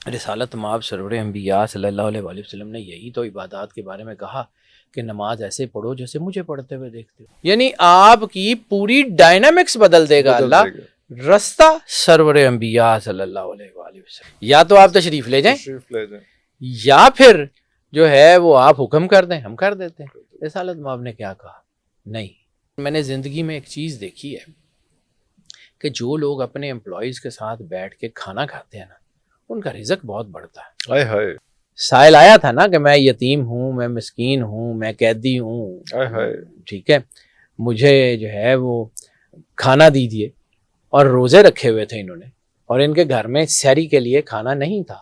رسالت مآب سرور انبیاء صلی اللہ علیہ وآلہ وسلم نے یہی تو عبادات کے بارے میں کہا کہ نماز ایسے پڑھو جیسے مجھے پڑھتے ہوئے دیکھتے ہو، یعنی آپ کی پوری ڈائنامکس بدل دے گا اللہ۔ رستہ سرور انبیاء صلی اللہ علیہ وآلہ وسلم، یا تو آپ تشریف لے جائیں یا پھر جو ہے وہ آپ حکم کر دیں، ہم کر دیتے ہیں۔ رسالت مآب نے کیا کہا؟ نہیں، میں نے زندگی میں ایک چیز دیکھی ہے کہ جو لوگ اپنے امپلائیز کے ساتھ بیٹھ کے کھانا کھاتے ہیں نا، ان کا رزق بہت بڑھتا ہے۔ ہائے ہائے سائل آیا تھا نا کہ میں یتیم ہوں، میں مسکین ہوں، میں قیدی ہوں، ہائے ہائے، ٹھیک ہے، مجھے جو ہے وہ کھانا دیجیے، اور روزے رکھے ہوئے تھے انہوں نے، اور ان کے گھر میں سحری کے لیے کھانا نہیں تھا۔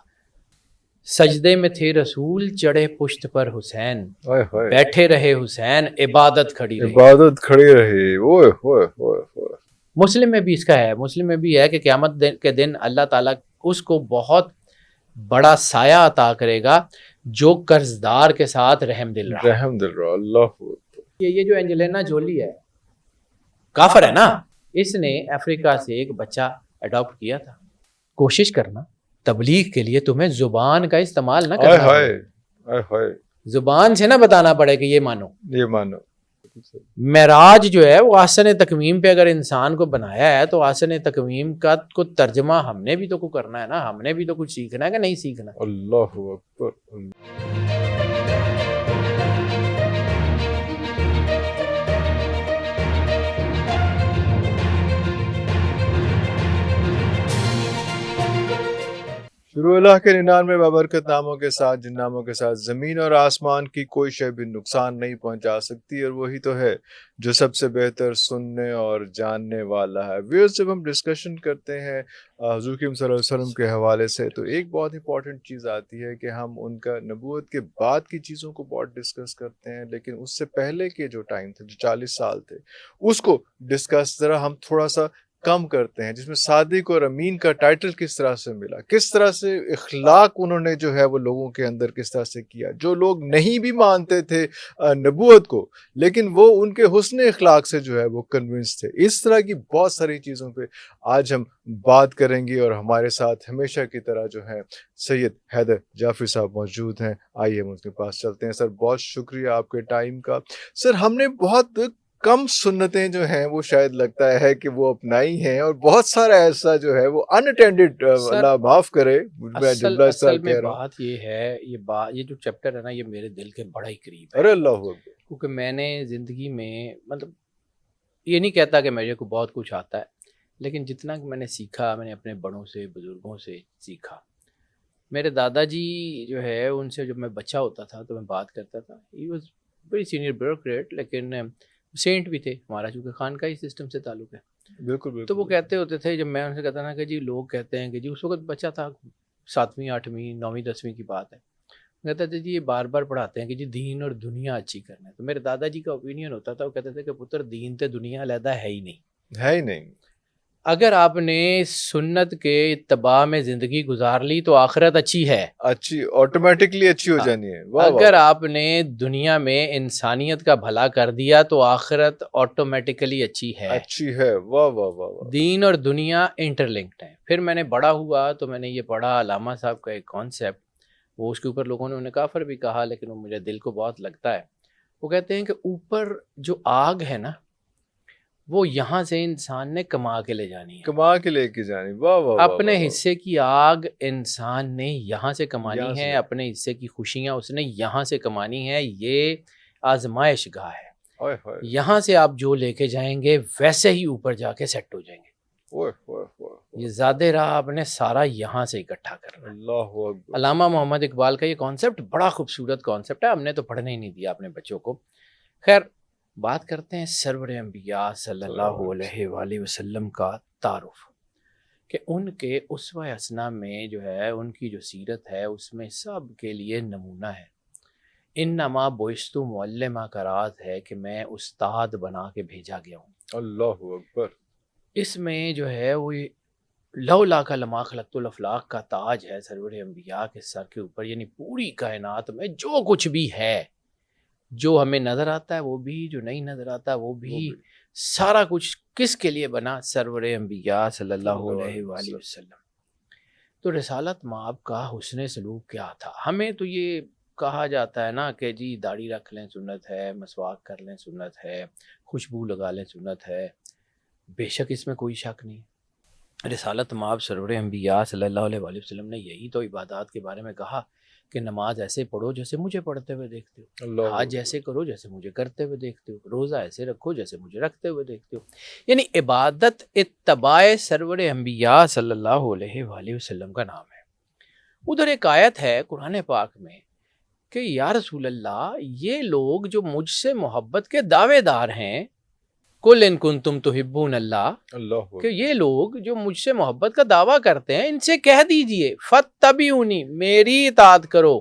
سجدے میں تھے رسول، چڑھے پشت پر حسین، ہائے ہائے، بیٹھے رہے حسین، عبادت کھڑی رہی۔ عبادت کھڑی رہی۔ اوئے ہوئے ہوئے ہوئے، مسلم میں بھی اس کا ہے، مسلم میں بھی ہے کہ قیامت کے دن اللہ تعالیٰ اس کو بہت بڑا سایہ عطا کرے گا جو قرض دار کے ساتھ رحم دل رہا۔ رحم دل رہا، اللہ یہ جو اینجلینا جولی ہے، کافر ہے نا، اس نے افریقہ سے ایک بچہ اڈاپٹ کیا تھا۔ کوشش کرنا تبلیغ کے لیے تمہیں زبان کا استعمال نہ ہائے کرنا ہائے پڑے، ہائے ہائے، زبان سے نہ بتانا پڑے کہ یہ مانو۔ یہ مانو، معراج جو ہے وہ آسن تکویم پہ اگر انسان کو بنایا ہے تو آسن تکویم کا کو ترجمہ ہم نے بھی تو کو کرنا ہے نا، ہم نے بھی تو کچھ سیکھنا ہے کہ نہیں سیکھنا۔ اللہ اکبر۔ شروع اللہ کے 99 بابرکت ناموں کے ساتھ، جن ناموں کے ساتھ زمین اور آسمان کی کوئی شے بھی نقصان نہیں پہنچا سکتی، اور وہی تو ہے جو سب سے بہتر سننے اور جاننے والا ہے۔ ویئرز، جب ہم ڈسکشن کرتے ہیں حضور کریم صلی اللہ علیہ وسلم کے حوالے سے، تو ایک بہت امپورٹنٹ چیز آتی ہے کہ ہم ان کا نبوت کے بعد کی چیزوں کو بہت ڈسکس کرتے ہیں، لیکن اس سے پہلے کے جو ٹائم تھے، جو 40 سال تھے، اس کو ڈسکس ذرا ہم تھوڑا سا کم کرتے ہیں، جس میں صادق اور امین کا ٹائٹل کس طرح سے ملا، کس طرح سے اخلاق انہوں نے جو ہے وہ لوگوں کے اندر کس طرح سے کیا، جو لوگ نہیں بھی مانتے تھے نبوت کو، لیکن وہ ان کے حسن اخلاق سے جو ہے وہ کنونس تھے۔ اس طرح کی بہت ساری چیزوں پہ آج ہم بات کریں گے، اور ہمارے ساتھ ہمیشہ کی طرح جو ہے سید حیدر جعفری صاحب موجود ہیں۔ آئیے ہم ان کے پاس چلتے ہیں۔ سر، بہت شکریہ آپ کے ٹائم کا۔ سر، ہم نے بہت کم سنتیں جو ہیں وہ شاید لگتا ہے کہ وہ اپنائی ہیں، اور بہت سارا ایسا جو ہے وہ ان اٹینڈڈ، اللہ معاف کرے میں جملہ اس طرح کہہ رہا ہوں۔ بات یہ ہے، یہ جو چیپٹر ہے نا، یہ میرے دل کے بڑا ہی قریب ہے، ارے اللہ اکبر، کیونکہ میں نے زندگی میں مطلب یہ نہیں کہتا کہ میرے کو بہت کچھ آتا ہے، لیکن جتنا کہ میں نے سیکھا، میں نے اپنے بڑوں سے، بزرگوں سے سیکھا۔ میرے دادا جی جو ہے، ان سے جب میں بچہ ہوتا تھا تو میں بات کرتا تھا، he was very senior bureaucrat, لیکن سینٹ بھی تھے ہمارا، چونکہ خانقاہی سسٹم سے تعلق ہے۔ بالکل بالکل۔ تو وہ کہتے ہوتے تھے، جب میں ان سے کہتا نا کہ جی لوگ کہتے ہیں کہ جی، اس وقت بچہ تھا، 7ویں 8ویں 9ویں 10ویں کی بات ہے، کہتے تھے جی یہ بار بار پڑھاتے ہیں کہ جی دین اور دنیا اچھی کرنا ہے۔ تو میرے دادا جی کا اوپینین ہوتا تھا، وہ کہتے تھے کہ پتر دین تے دنیا علیحدہ ہے ہی نہیں، ہے ہی نہیں۔ اگر آپ نے سنت کے اتباع میں زندگی گزار لی تو آخرت اچھی ہے، اچھی آٹومیٹکلی اچھی ہو جانی ہے۔ واہ واہ، اگر آپ نے دنیا میں انسانیت کا بھلا کر دیا تو آخرت آٹومیٹکلی اچھی ہے۔ اچھی ہے، واہ واہ واہ واہ۔ دین اور دنیا انٹرلنکڈ ہیں۔ پھر میں نے بڑا ہوا تو میں نے یہ پڑھا، علامہ صاحب کا ایک کانسیپٹ، وہ اس کے اوپر لوگوں نے انہیں کافر بھی کہا، لیکن وہ مجھے دل کو بہت لگتا ہے۔ وہ کہتے ہیں کہ اوپر جو آگ ہے نا، وہ یہاں سے انسان نے کما کے لے جانی ہے، کما کے لے کے جانی، واہ واہ واہ۔ اپنے حصے کی آگ انسان نے یہاں سے کمانی یہاں سے ہے، اپنے حصے کی خوشیاں اس نے یہاں سے کمانی ہے۔ یہ آزمائش گاہ ہے، اوئے ہوئے یہاں سے آپ جو لے کے جائیں گے ویسے ہی اوپر جا کے سیٹ ہو جائیں گے۔ اوئے ہوئے ہوئے، یہ زیادہ راہ آپ نے سارا یہاں سے اکٹھا کرنا ہے۔ اللہ اکبر۔ علامہ محمد اقبال کا یہ کانسیپٹ بڑا خوبصورت کانسیپٹ ہے، ہم نے تو پڑھنے ہی نہیں دیا اپنے بچوں کو۔ خیر، بات کرتے ہیں سرور انبیاء صلی اللہ علیہ وآلہ وسلم کا تعارف، کہ ان کے اسوہ حسنہ میں جو ہے ان کی جو سیرت ہے اس میں سب کے لیے نمونہ ہے۔ انما بعثت معلما کا راز ہے کہ میں استاد بنا کے بھیجا گیا ہوں۔ اللہ اکبر۔ اس میں جو ہے وہ لولا کا لما خلقت الافلاق کا تاج ہے سرور انبیاء کے سر کے اوپر، یعنی پوری کائنات میں جو کچھ بھی ہے، جو ہمیں نظر آتا ہے وہ بھی، جو نہیں نظر آتا وہ بھی، سارا کچھ کس کے لیے بنا؟ سرور انبیاء صلی اللہ علیہ وآلہ وسلم۔ تو رسالت مآب کا حسن سلوک کیا تھا؟ ہمیں تو یہ کہا جاتا ہے نا کہ جی داڑھی رکھ لیں سنت ہے، مسواک کر لیں سنت ہے، خوشبو لگا لیں سنت ہے، بے شک اس میں کوئی شک نہیں۔ رسالت مآب سرور انبیاء صلی اللہ علیہ وآلہ وسلم نے یہی تو عبادات کے بارے میں کہا کہ نماز ایسے پڑھو جیسے مجھے پڑھتے ہوئے دیکھتے ہو، اللہ حج ایسے کرو جیسے مجھے کرتے ہوئے دیکھتے ہو، روزہ ایسے رکھو جیسے مجھے رکھتے ہوئے دیکھتے ہو۔ یعنی عبادت اتباع سرور انبیاء صلی اللہ علیہ وآلہ وسلم کا نام ہے۔ ادھر ایک آیت ہے قرآن پاک میں کہ یا رسول اللہ، یہ لوگ جو مجھ سے محبت کے دعوے دار ہیں، قل ان کنتم تحبون اللہ، اللہ کہ یہ لوگ جو مجھ سے محبت کا دعویٰ کرتے ہیں ان سے کہہ دیجئے فاتبعونی، میری اطاعت کرو،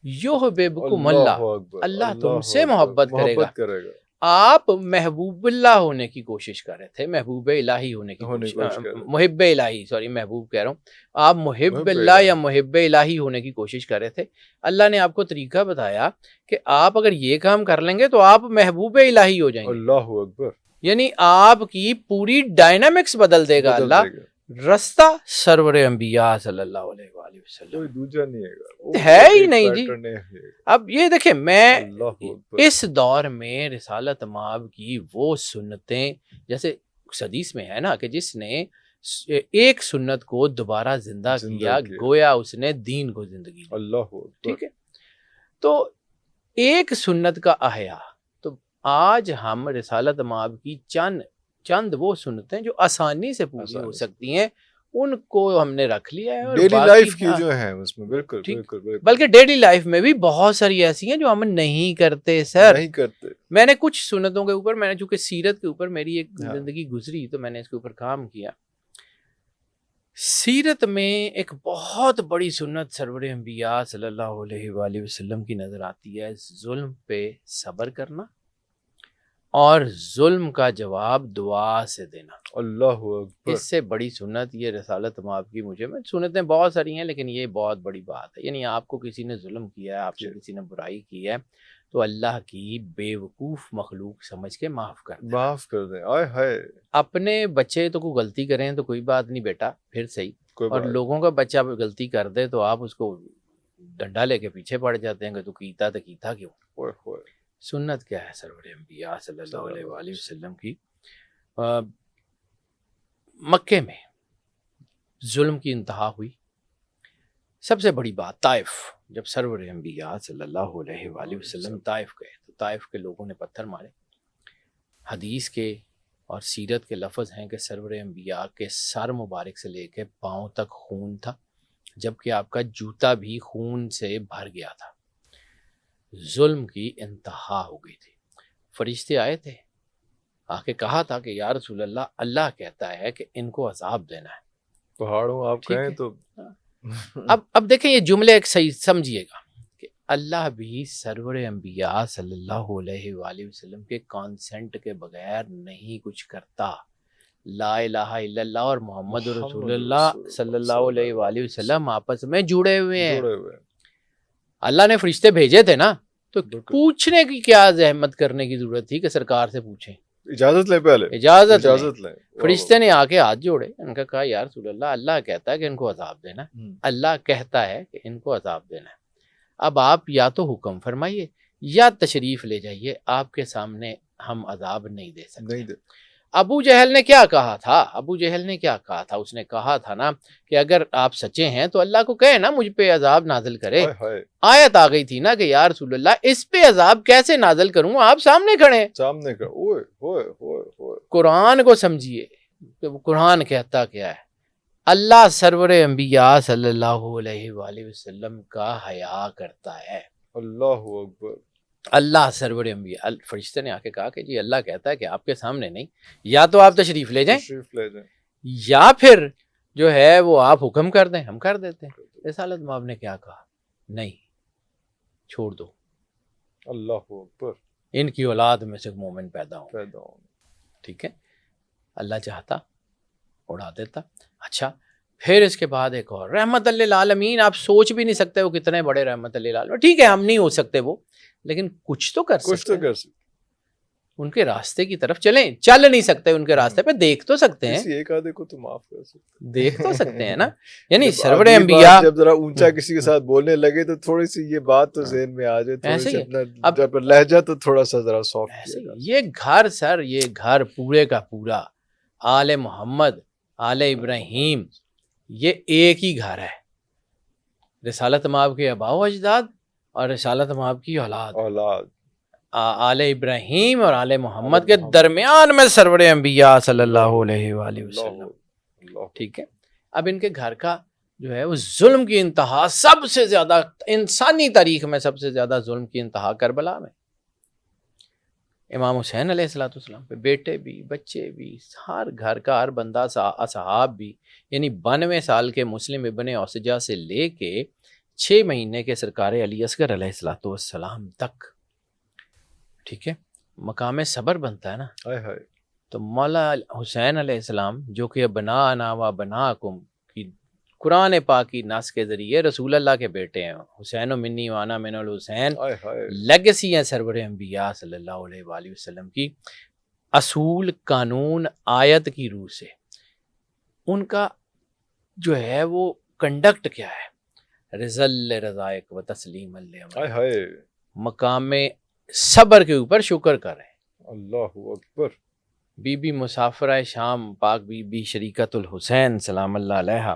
یحببکم اللہ، اکبر، اللہ تم سے محبت کرے گا۔ کرے گا۔ آپ محبوب اللہ ہونے کی کوشش کر رہے تھے، محبوب الہی ہونے کی کوشش کر رہے تھے۔ محب الہی، سوری محبوب کہہ رہا ہوں، آپ محب اللہ یا محب الہی ہونے کی کوشش کر رہے تھے۔ اللہ نے آپ کو طریقہ بتایا کہ آپ اگر یہ کام کر لیں گے تو آپ محبوب الہی ہو جائیں گے، اللہ اکبر، یعنی آپ کی پوری ڈائنامکس بدل دے گا اللہ۔ رستہ سرور انبیاء صلی اللہ علیہ وآلہ وسلم، کوئی دوسرا نہیں ہے، ہے ہی نہیں جی۔ اب یہ دیکھیں، میں اس دور میں رسالت مآب کی وہ سنتیں، جیسے حدیث میں ہے نا کہ جس نے ایک سنت کو دوبارہ زندہ کیا گویا اس نے دین کو زندگی دی۔ اللہ، ٹھیک ہے، تو ایک سنت کا احیاء، تو آج ہم رسالت مآب کی چند وہ سنتیں جو آسانی سے پوری ہو سکتی ہیں ان کو ہم نے رکھ لیا ہے، اور ڈیلی لائف کی جو ہیں اس میں بالکل بالکل، بلکہ ڈیلی لائف میں بھی بہت ساری ایسی ہیں جو ہم نہیں کرتے سر، نہیں کرتے۔ میں نے کچھ سنتوں کے اوپر، میں نے چونکہ سیرت کے اوپر میری ایک زندگی گزری تو میں نے اس کے اوپر کام کیا۔ سیرت میں ایک بہت بڑی سنت سرور انبیاء صلی اللہ علیہ وآلہ وسلم کی نظر آتی ہے، ظلم پہ صبر کرنا اور ظلم کا جواب دعا سے دینا۔ اللہ اکبر، اس سے بڑی سنت یہ رسالت مآب کی مجھے، میں سنتیں بہت ساری ہیں لیکن یہ بہت بڑی بات ہے۔ یعنی آپ کو کسی نے ظلم کیا ہے، آپ سے کسی نے برائی کی ہے تو اللہ کی بے وقوف مخلوق سمجھ کے معاف کر دیں، معاف کر دیں۔ آئے ہائے، اپنے بچے تو کوئی غلطی کریں تو کوئی بات نہیں بیٹا، پھر صحیح، اور لوگوں کا بچہ غلطی کر دے تو آپ اس کو ڈنڈا لے کے پیچھے پڑ جاتے ہیں کہ تو کیتا کیوں۔ سنت کیا ہے سرور انبیاء صلی اللہ علیہ وآلہ وسلم کی؟ مکے میں ظلم کی انتہا ہوئی، سب سے بڑی بات طائف، جب سرور انبیاء صلی اللہ علیہ وآلہ وسلم طائف گئے تو طائف کے لوگوں نے پتھر مارے۔ حدیث کے اور سیرت کے لفظ ہیں کہ سرور انبیاء کے سر مبارک سے لے کے پاؤں تک خون تھا، جبکہ آپ کا جوتا بھی خون سے بھر گیا تھا۔ ظلم کی انتہا ہو گئی تھی۔ فرشتے آئے تھے، آ کے کہا تھا کہ یا رسول اللہ، اللہ کہتا ہے کہ ان کو عذاب دینا ہے۔ پہاڑوں آپ کہیں تو اب دیکھیں یہ جملے ایک صحیح سمجھیے گا کہ اللہ بھی سرور انبیاء صلی اللہ علیہ وآلہ وسلم کے کانسنٹ کے بغیر نہیں کچھ کرتا۔ لا الہ الا اللہ اور محمد رسول اللہ صلی اللہ علیہ وآلہ وسلم آپس میں جڑے ہوئے ہیں۔ اللہ نے فرشتے بھیجے تھے نا، تو پوچھنے کی کیا زحمت کرنے کی ضرورت تھی کہ سرکار سے پوچھیں، اجازت لیں، پہلے اجازت لیں۔ فرشتے نے آ کے ہاتھ جوڑے، ان کا کہا یا رسول اللہ، اللہ کہتا ہے کہ ان کو عذاب دینا ہے، اللہ کہتا ہے کہ ان کو عذاب دینا ہے، اب آپ یا تو حکم فرمائیے یا تشریف لے جائیے، آپ کے سامنے ہم عذاب نہیں دے سکتے۔ ابو جہل نے کیا کہا تھا؟ اس نے کہا تھا نا کہ اگر آپ سچے ہیں تو اللہ کو کہے نا مجھ پہ عذاب نازل کرے۔ آیت آ گئی تھی نا کہ یا رسول اللہ اس پہ عذاب کیسے نازل کروں، آپ سامنے کھڑے ہیں۔ قرآن کو سمجھیے کہ قرآن کہتا کیا ہے۔ اللہ سرور انبیاء صلی اللہ علیہ وآلہ وسلم کا حیا کرتا ہے۔ اللہ اکبر، اللہ سرور انبیاء، فرشتے نے آ کے کہا کہ جی اللہ کہتا ہے کہ آپ کے سامنے نہیں، یا تو آپ تشریف لے جائیں یا پھر جو ہے وہ آپ حکم کر دیں، ہم کر دیتے ہیں۔ رسالت مآب نے کیا کہا؟ نہیں، چھوڑ دو، اللہ اکبر، ان کی اولاد میں سے مومن پیدا ہوں۔ ٹھیک ہے، اللہ چاہتا اڑا دیتا۔ اچھا، پھر اس کے بعد ایک اور رحمت للعالمین، آپ سوچ بھی نہیں سکتے وہ کتنے بڑے رحمت للعالمین۔ ٹھیک ہے ہم نہیں ہو سکتے وہ، لیکن کچھ تو کر سکتے۔ ان کے راستے کی طرف چلیں. چل نہیں سکتے ان کے راستے پہ, دیکھ تو سکتے ہیں, کسی ایک آدھے کو تو معاف کر سکتے, دیکھ تو سکتے ہیں نا. یعنی جب سرور اگلی انبیاء بار جب ذرا اونچا کسی کے ساتھ بولنے لگے تو تھوڑی سی یہ بات تو ذہن میں آ جائے, تھوڑی ایسے سی ہی اپنا جب لہجہ تو تھوڑا سا ذرا سافٹ ایسے کیا ہی. یہ گھر سر, یہ گھر پورے کا پورا آل محمد, آل ابراہیم, یہ ایک ہی گھر ہے. رسالت مآب کے آباء و اجداد اور رسالت مآب کی اولاد, اولاد, آل ابراہیم اور آل محمد کے درمیان میں سرور انبیاء صلی اللہ علیہ وآلہ وسلم. ٹھیک ہے. اب ان کے گھر کا جو ہے وہ ظلم کی انتہا سب سے زیادہ انسانی تاریخ میں سب سے زیادہ ظلم کی انتہا کربلا میں. امام حسین علیہ الصلوۃ والسلام پہ بیٹے بھی, بچے بھی, ہر گھر کا ہر بندہ, اصحاب بھی, یعنی 92 سال کے مسلم ابن اوسجہ سے لے کے 6 مہینے کے سرکار علی اصغر علیہ الصلوۃ والسلام تک. ٹھیک ہے. مقام صبر بنتا ہے نا. تو مولا حسین علیہ السلام جو کہ ابناءنا و ابناءکم کی قرآن پاک کی نص کے ذریعے رسول اللہ کے بیٹے ہیں, حسین و منی وانا من الحسین, لیگسی ہیں سرور انبیاء صلی اللہ علیہ وآلہ وسلم کی, اصول, قانون, آیت کی روح سے. ان کا جو ہے وہ کنڈکٹ کیا ہے؟ رضل رضائق و تسلیم اللہ, مقام صبر کے اوپر شکر کریں. اللہ اکبر. بی بی مسافرہ شام پاک بی بی شریکت الحسین سلام اللہ علیہ,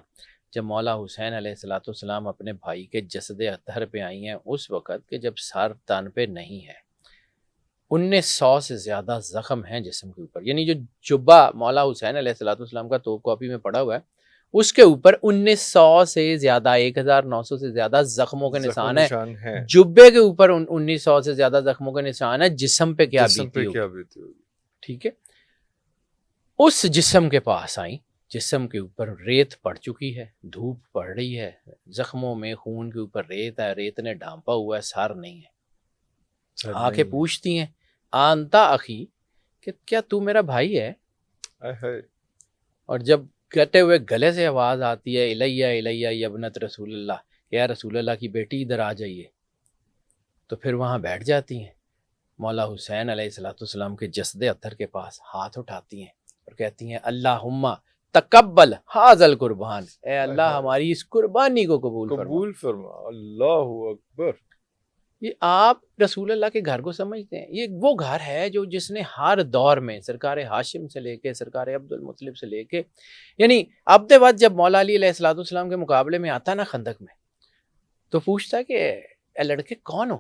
جب مولا حسین علیہ الصلوۃ والسلام اپنے بھائی کے جسد اطہر پہ آئی ہیں, اس وقت کہ جب سر تن پہ نہیں ہے, 1900 سے زیادہ زخم ہیں جسم کے اوپر. یعنی جو جبہ مولا حسین علیہ الصلوۃ والسلام کا تو کاپی میں پڑا ہوا ہے, اس کے اوپر 1900 سے زیادہ, 1900 سے زیادہ زخموں کے نشان ہیں. جبے کے اوپر 1900 سے زیادہ زخموں کے نشان ہے. جسم پہ کیا بیتی ہوگی. ٹھیک ہے. اس جسم کے پاس آئیں, جسم کے اوپر ریت پڑ چکی ہے, دھوپ پڑ رہی ہے, زخموں میں خون کے اوپر ریت ہے, ریت نے ڈھانپا ہوا ہے, سر نہیں ہے. آ کے پوچھتی ہیں آنتا اخی, کہ کیا تو میرا بھائی ہے؟ اور جب کٹے ہوئے گلے سے آواز آتی ہے الیہ الیہ یا ابنت رسول اللہ, کہ یا رسول اللہ کی بیٹی ادھر آ جائیے, تو پھر وہاں بیٹھ جاتی ہیں. مولا حسین علیہ الصلوۃ والسلام کے جسد اطہر کے پاس ہاتھ اٹھاتی ہیں اور کہتی ہیں اللہم تقبل ھذا القربان, اے اللہ ہماری اس قربانی کو قبول فرما. اللہ اکبر. یہ آپ رسول اللہ کے گھر کو سمجھتے ہیں؟ یہ وہ گھر ہے جو جس نے ہر دور میں سرکار ہاشم سے لے کے سرکار عبد المطلب سے لے کے, یعنی عبد وقت جب مولا علی علیہ الصلوۃ والسلام کے مقابلے میں آتا نا خندق میں, تو پوچھتا ہے کہ اے لڑکے کون ہو؟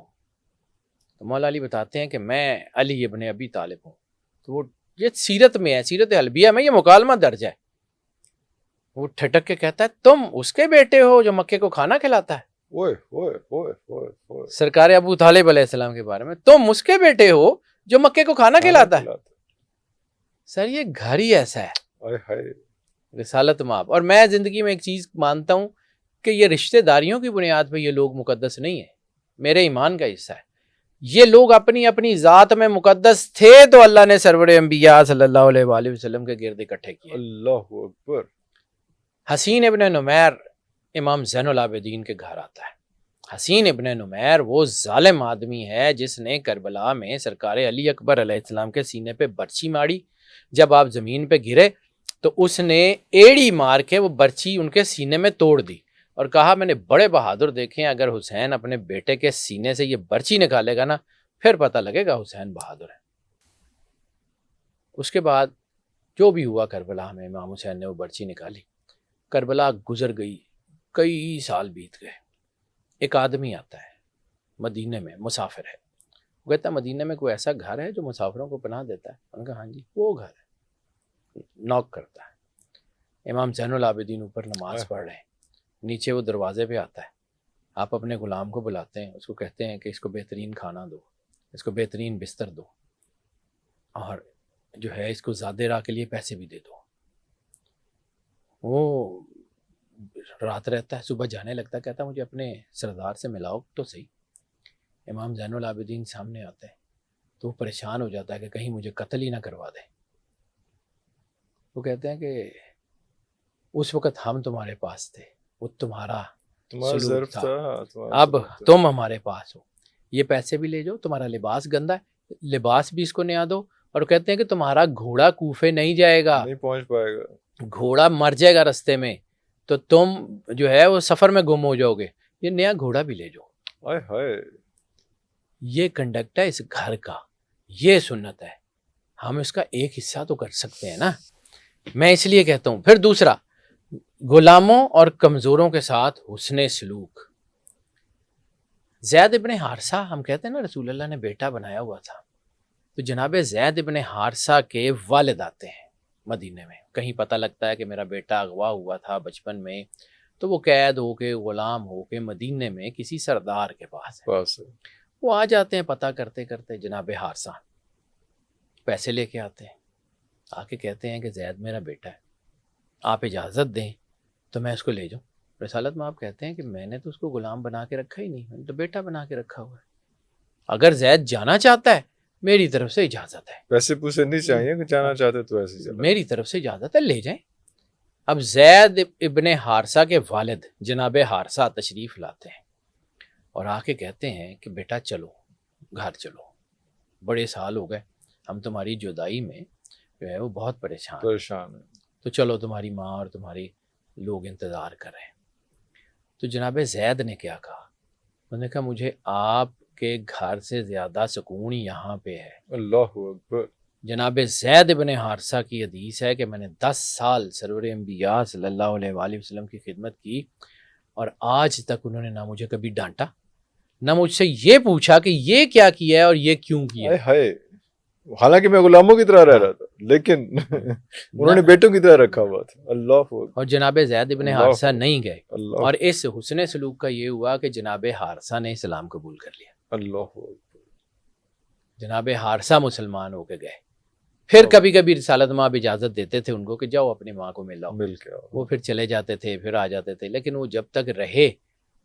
تو مولا علی بتاتے ہیں کہ میں علی ابن ابی طالب ہوں. تو وہ یہ سیرت میں ہے, سیرت حلبیہ میں یہ مکالمہ درج ہے. وہ ٹھٹک کے کہتا ہے تم اس کے بیٹے ہو جو مکے کو کھانا کھلاتا ہے. سرکار ابو طالب علیہ السلام کے بارے میں, تم اس کے بیٹے ہو جو مکے کو کھانا کھلاتا ہے. سر یہ گھر ہی ایسا ہے, رسالت مآب. اور میں زندگی میں ایک چیز مانتا ہوں کہ یہ رشتہ داریوں کی بنیاد پہ یہ لوگ مقدس نہیں ہیں, میرے ایمان کا حصہ ہے. یہ لوگ اپنی اپنی ذات میں مقدس تھے تو اللہ نے سرور انبیاء صلی اللہ علیہ وآلہ وسلم کے گرد اکٹھے کیے. اللہ اکبر. حسین ابن نمیر امام زین العابدین کے گھر آتا ہے. حسین ابن نمیر وہ ظالم آدمی ہے جس نے کربلا میں سرکار علی اکبر علیہ السلام کے سینے پہ برچی ماری. جب آپ زمین پہ گرے تو اس نے ایڑی مار کے وہ برچی ان کے سینے میں توڑ دی اور کہا میں نے بڑے بہادر دیکھے ہیں, اگر حسین اپنے بیٹے کے سینے سے یہ برچی نکالے گا نا پھر پتہ لگے گا حسین بہادر ہے. اس کے بعد جو بھی ہوا کربلا میں, امام حسین نے وہ برچی نکالی. کربلا گزر گئی, کئی سال بیت گئے. ایک آدمی آتا ہے مدینے میں, مسافر ہے. وہ کہتا ہے مدینے میں کوئی ایسا گھر ہے جو مسافروں کو پناہ دیتا ہے؟ انہوں نے کہا ہاں جی وہ گھر ہے. نوک کرتا ہے. امام زین العابدین اوپر نماز پڑھ رہے ہیں, نیچے وہ دروازے پہ آتا ہے. آپ اپنے غلام کو بلاتے ہیں, اس کو کہتے ہیں کہ اس کو بہترین کھانا دو, اس کو بہترین بستر دو, اور جو ہے اس کو زیادہ راہ کے لیے پیسے بھی دے دو. وہ رات رہتا ہے, صبح جانے لگتا ہے, کہتا ہے مجھے اپنے سردار سے ملاؤ تو صحیح. امام زین العابدین سامنے آتے ہیں تو وہ پریشان ہو جاتا ہے کہ کہیں مجھے قتل ہی نہ کروا دے. وہ کہتے ہیں کہ اس وقت ہم تمہارے پاس تھے, وہ تمہارا سلوک تھا, اب تم ہمارے پاس ہو, یہ پیسے بھی لے جاؤ, تمہارا لباس گندا ہے لباس بھی اس کو نیا دو، اور کہتے ہیں کہ تمہارا گھوڑا کوفے نہیں جائے گا، نہیں پہنچ پائے گا، گھوڑا مر جائے گا رستے میں، تو تم جو ہے وہ سفر میں گم ہو جاؤ گے، یہ نیا گھوڑا بھی لے جاؤ۔ ہائے ہائے، یہ کنڈکٹ ہے اس گھر کا، یہ سنت ہے، ہم اس کا ایک حصہ تو کر سکتے ہیں نا۔ میں اس لیے کہتا ہوں۔ پھر دوسرا، غلاموں اور کمزوروں کے ساتھ حسن سلوک۔ زید ابن حارثہ، ہم کہتے ہیں نا رسول اللہ نے بیٹا بنایا ہوا تھا، تو جناب زید ابن حارثہ کے والد آتے ہیں مدینے میں، کہیں پتہ لگتا ہے کہ میرا بیٹا اغوا ہوا تھا بچپن میں، تو وہ قید ہو کے غلام ہو کے مدینے میں کسی سردار کے پاس ہے، بس وہ آ جاتے ہیں پتہ کرتے کرتے، جناب حارثہ پیسے لے کے آتے ہیں، آ کے کہتے ہیں کہ زید میرا بیٹا ہے، آپ اجازت دیں تو میں اس کو لے جاؤں۔ رسالت میں آپ کہتے ہیں کہ میں نے تو اس کو غلام بنا کے رکھا ہی نہیں، میں نے تو بیٹا بنا کے رکھا ہوا ہے، اگر زید جانا چاہتا ہے میری طرف سے اجازت ہے، پیسے پوسے نہیں چاہیے کہ جانا چاہتے تو ایسے چلا، میری طرف سے اجازت ہے، لے جائیں۔ اب زید ابن حارثہ کے والد جناب حارثہ تشریف لاتے ہیں اور آ کے کہتے ہیں کہ بیٹا چلو گھر چلو، بڑے سال ہو گئے، ہم تمہاری جدائی میں جو ہے وہ بہت پریشان ہے، تو چلو تمہاری ماں اور تمہاری لوگ انتظار کر رہے ہیں۔ تو جناب زید نے کیا کہا؟ انہوں نے کہا مجھے آپ کے گھر سے زیادہ سکون یہاں پہ ہے۔ اللہ اکبر۔ جناب زید ابن حارثہ کی حدیث ہے کہ میں نے 10 سال سرور انبیاء صلی اللہ علیہ وآلہ وسلم کی خدمت کی، اور آج تک انہوں نے نہ مجھے کبھی ڈانٹا، نہ مجھ سے یہ پوچھا کہ یہ کیا کیا ہے اور یہ کیوں کیا ہے۔ ہائے، حالانکہ میں غلاموں کی طرح رہ رہا تھا لیکن انہوں نے بیٹوں کی طرح رکھا ہوا تھا۔ اللہ اکبر۔ اور جناب زید ابن حارثہ نہیں گئے، اللہ اور اس حسن سلوک کا یہ ہوا کہ جناب حارثہ نے اسلام قبول کر لیا، اللہ اکبر۔ جناب حارثہ مسلمان ہو کے گئے۔ پھر کبھی کبھی رسالت ماں اب اجازت دیتے تھے ان کو کہ جاؤ اپنی ماں کو مل آؤ، مل کے آؤ۔ وہ پھر چلے جاتے تھے، پھر آ جاتے تھے، لیکن وہ جب تک رہے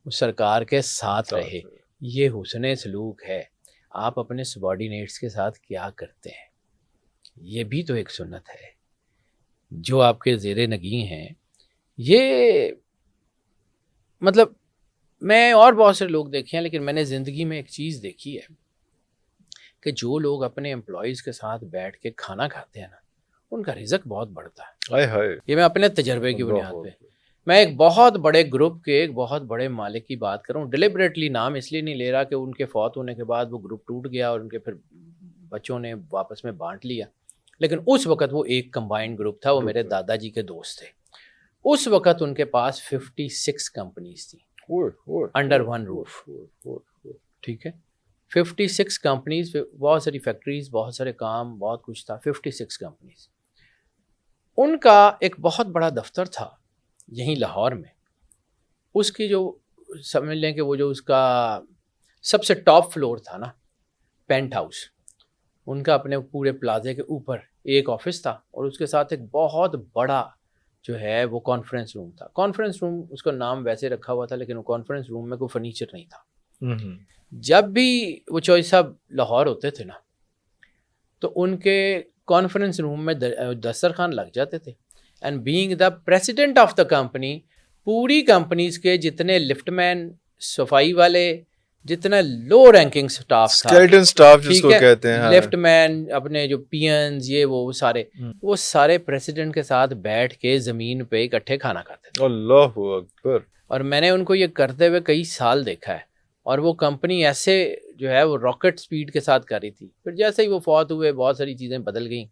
وہ سرکار کے ساتھ رہے۔ یہ حسن سلوک ہے۔ آپ اپنے سبارڈینیٹس کے ساتھ کیا کرتے ہیں، یہ بھی تو ایک سنت ہے۔ جو آپ کے زیر نگیں ہیں، یہ مطلب میں اور بہت سے لوگ دیکھے ہیں، لیکن میں نے زندگی میں ایک چیز دیکھی ہے کہ جو لوگ اپنے امپلائیز کے ساتھ بیٹھ کے کھانا کھاتے ہیں نا، ان کا رزق بہت بڑھتا ہے۔ ہائے ہائے، یہ میں اپنے تجربے کی بنیاد پہ، میں ایک بہت بڑے گروپ کے ایک بہت بڑے مالک کی بات کروں، ڈیلیبریٹلی نام اس لیے نہیں لے رہا کہ ان کے فوت ہونے کے بعد وہ گروپ ٹوٹ گیا اور ان کے پھر بچوں نے واپس میں بانٹ لیا، لیکن اس وقت وہ ایک کمبائنڈ گروپ تھا، وہ میرے دادا جی کے دوست تھے۔ اس وقت ان کے پاس 56 کمپنیز تھیں انڈر ون روف، ٹھیک ہے، 56 کمپنیز، بہت ساری فیکٹریز، بہت سارے کام، بہت کچھ تھا، 56 کمپنیز۔ ان کا ایک بہت بڑا دفتر تھا یہیں لاہور میں، اس کی جو سمجھ لیں کہ وہ جو اس کا سب سے ٹاپ فلور تھا نا، پینٹ ہاؤس، ان کا اپنے پورے پلازے کے اوپر ایک آفس تھا، اور اس کے ساتھ ایک بہت بڑا جو ہے وہ کانفرنس روم تھا۔ کانفرنس روم اس کا نام ویسے رکھا ہوا تھا، لیکن وہ کانفرنس روم میں کوئی فرنیچر نہیں تھا۔ جب بھی وہ چوہی صاحب لاہور ہوتے تھے نا، تو ان کے کانفرنس روم میں دسترخوان لگ جاتے تھے، and being the president of the company, پوری کمپنیز کے جتنے لفٹ مین، صفائی والے، جتنا لو رینکنگ سٹاف تھا، اسکیلٹن سٹاف جس کو کہتے ہیں، لفٹ مین، اپنے جو پینز، یہ وہ سارے پریزیڈنٹ کے ساتھ بیٹھ کے زمین پہ اکٹھے کھانا کھاتے تھے۔ اللہ اکبر۔ اور میں نے ان کو یہ کرتے ہوئے کئی سال دیکھا ہے، اور وہ کمپنی ایسے جو ہے وہ راکٹ سپیڈ کے ساتھ کر رہی تھی۔ پھر جیسے ہی وہ فوت ہوئے بہت ساری چیزیں بدل گئیں،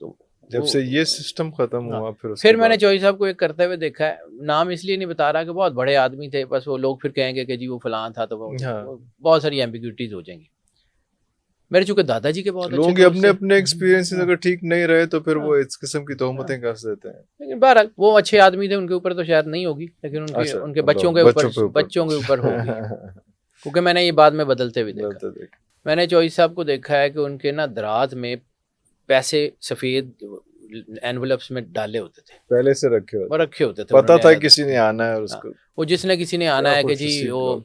تو جب سے یہ سسٹم ختم ہوا پھر میں نے چوہی صاحب کو ایک کرتے ہوئے دیکھا ہے، نام اس لیے نہیں بتا رہا کہ بہت بڑے آدمی تھے، بس وہ لوگ پھر کہیں گے کہ جی وہ فلاں تھا، تو بہت ساری ایمبیگوٹیز ہو جائیں گی۔ میرے چونکہ دادا جی کے بہت لوگوں کے اپنے اپنے ایکسپیرینسز اگر ٹھیک نہیں رہے تو پھر وہ اس قسم کی تہمتیں کر دیتے ہیں، لیکن بہرحال وہ اچھے آدمی تھے، ان کے اوپر تو شاید نہیں ہوگی، لیکن ان کے بچوں کے اوپر ہوگی، کیونکہ میں نے یہ بعد میں بدلتے ہوئے دیکھا۔ میں نے چوہی صاحب کو دیکھا ہے کہ ان کے نا دراز میں پیسے سفید اینولپس میں ڈالے ہوتے تھے، پہلے سے رکھے ہوتے تھے، پتا تھا کسی نے آنا ہے، اور اس کو وہ جس نے کسی نے آنا ہے کہ جی وہ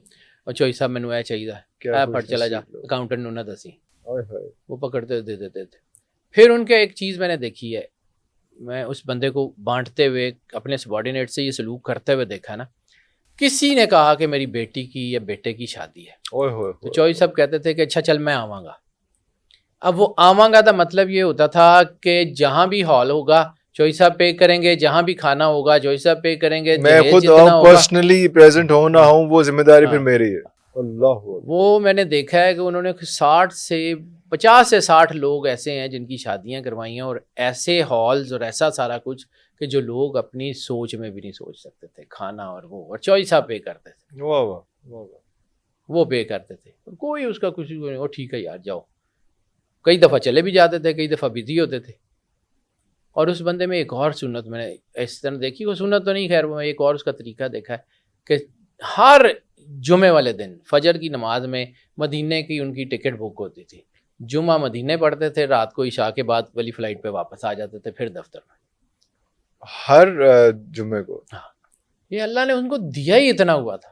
چوہی صاحب مینو اے چاہیے، پھٹ چلا جا، اکاؤنٹنٹ نہ دسی، وہ پکڑتے دے دیتے تھے۔ پھر ان کے ایک چیز میں نے دیکھی ہے، میں اس بندے کو بانٹتے ہوئے اپنے سبارڈینیٹ سے یہ سلوک کرتے ہوئے دیکھا نا، کسی نے کہا کہ میری بیٹی کی یا بیٹے کی شادی ہے، تو چوہی صاحب کہتے تھے کہ اچھا چل میں آواں گا، اب وہ آواں گا کا مطلب یہ ہوتا تھا کہ جہاں بھی ہال ہوگا چوئی صاحب پے کریں گے, جہاں بھی کھانا ہوگا چوئی صاحب پے کریں گے, میں جہیز خود جتنا ہوگا. پرسنلی پریزنٹ ہوں نہ ہوں وہ ذمہ داری پھر میری ہے. اللہ وہ میں نے دیکھا ہے کہ انہوں نے 50 سے 60 لوگ ایسے ہیں جن کی شادیاں کروائی ہیں, اور ایسے ہالز اور ایسا سارا کچھ کہ جو لوگ اپنی سوچ میں بھی نہیں سوچ سکتے تھے, کھانا اور وہ, اور چوئی صاحب پے کرتے تھے. واہ واہ واہ واہ. وہ پے کرتے تھے, کوئی اس کا کچھ نہیں, وہ ٹھیک ہے یار جاؤ. کئی دفعہ چلے بھی جاتے تھے, کئی دفعہ بزی ہوتے تھے. اور اس بندے میں ایک اور سنت میں نے اس طرح دیکھی, وہ سنت تو نہیں خیر, وہ ایک اور اس کا طریقہ دیکھا ہے کہ ہر جمعے والے دن فجر کی نماز میں مدینے کی ان کی ٹکٹ بک ہوتی تھی. جمعہ مدینے پڑھتے تھے, رات کو عشاء کے بعد والی فلائٹ پہ واپس آ جاتے تھے, پھر دفتر میں. ہر جمعے کو. ہاں, یہ اللہ نے ان کو دیا ہی اتنا ہوا تھا,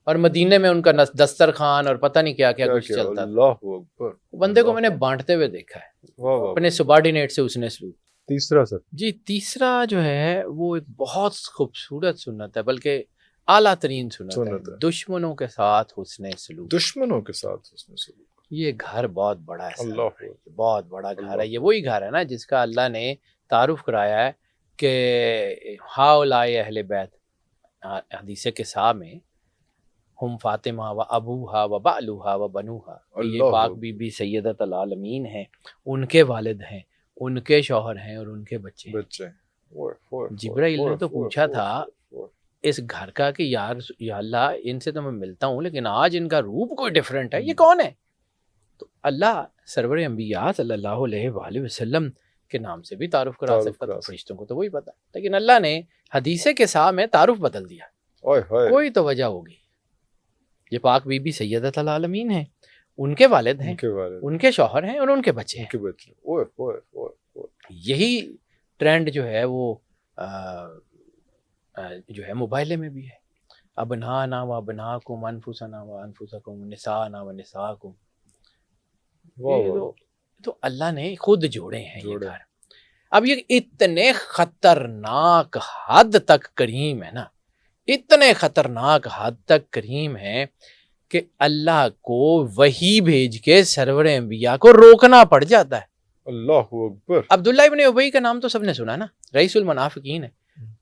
اور مدینے میں ان کا دسترخوان اور پتہ نہیں کیا کیا کچھ چلتا تھا. اللہ اکبر. بندے کو میں نے بانٹتے ہوئے دیکھا ہے, واہ واہ. اپنے سبارڈینیٹ سے اس نے سلوک. تیسرا سر. جی تیسرا جو ہے وہ ایک بہت خوبصورت سنت ہے, بلکہ اعلیٰ ترین سنت ہے, دشمنوں کے ساتھ حسن سلوک. دشمنوں کے ساتھ حسن سلوک. یہ گھر بہت بڑا ہے, اللہ بہت بڑا گھر ہے. یہ وہی گھر ہے نا جس کا اللہ نے تعارف کرایا ہے کہ ہاؤلائے اہل بیت, حدیث قصہ میں, ہم فاطمہ و ابوہا و بعلوہا و بنوہا, یہ پاک بی بی سیدۃ العالمین ہیں, ان کے والد ہیں, ان کے شوہر ہیں, اور ان کے بچے ہیں. جبرائیل نے تو پوچھا تھا اس گھر کا کہ یا اللہ ان سے تو میں ملتا ہوں لیکن آج ان کا روپ کوئی ڈیفرنٹ ہے, یہ کون ہے؟ تو اللہ سرور انبیاء صلی اللہ علیہ وآلہ وسلم کے نام سے بھی تعارف کرا سکتا تھا, فرشتوں کو تو وہی پتا, لیکن اللہ نے حدیث قصہ میں تعارف بدل دیا. کوئی تو وجہ ہوگی. یہ پاک بی بی سیدۃ العالمین ہیں, ان کے والد ہیں, ان کے شوہر ہیں, اور ان کے بچے ہیں. یہی ٹرینڈ جو ہے وہ جو ہے موبائلے میں بھی ہے. ابنانا و ابناکم انفسنا و انفسکم نساءنا و نساءکم. تو اللہ نے خود جوڑے ہیں یہ گھر. اب یہ اتنے خطرناک حد تک کریم ہے نا, اتنے خطرناک حد تک کریم ہے کہ اللہ کو وحی بھیج کے سرور انبیاء کو روکنا پڑ جاتا ہے. اللہ اکبر. عبداللہ ابن ابی کا نام تو سب نے سنا نا, رئیس المنافقین ہے.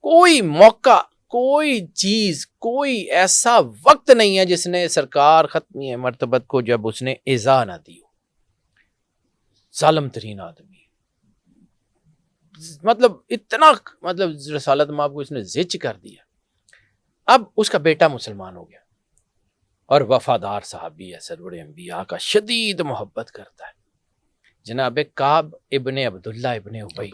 کوئی موقع, کوئی چیز, کوئی ایسا وقت نہیں ہے جس نے سرکار ختمی مرتبت کو جب اس نے ایذا نہ دی ہو. ظالم ترین آدمی, مطلب اتنا, مطلب رسالت مآب کو اس نے زچ کر دیا. اب اس کا بیٹا مسلمان ہو گیا اور وفادار صحابی ہے, سرور انبیاء کا شدید محبت کرتا ہے. جناب کعب ابن عبداللہ ابن ابی,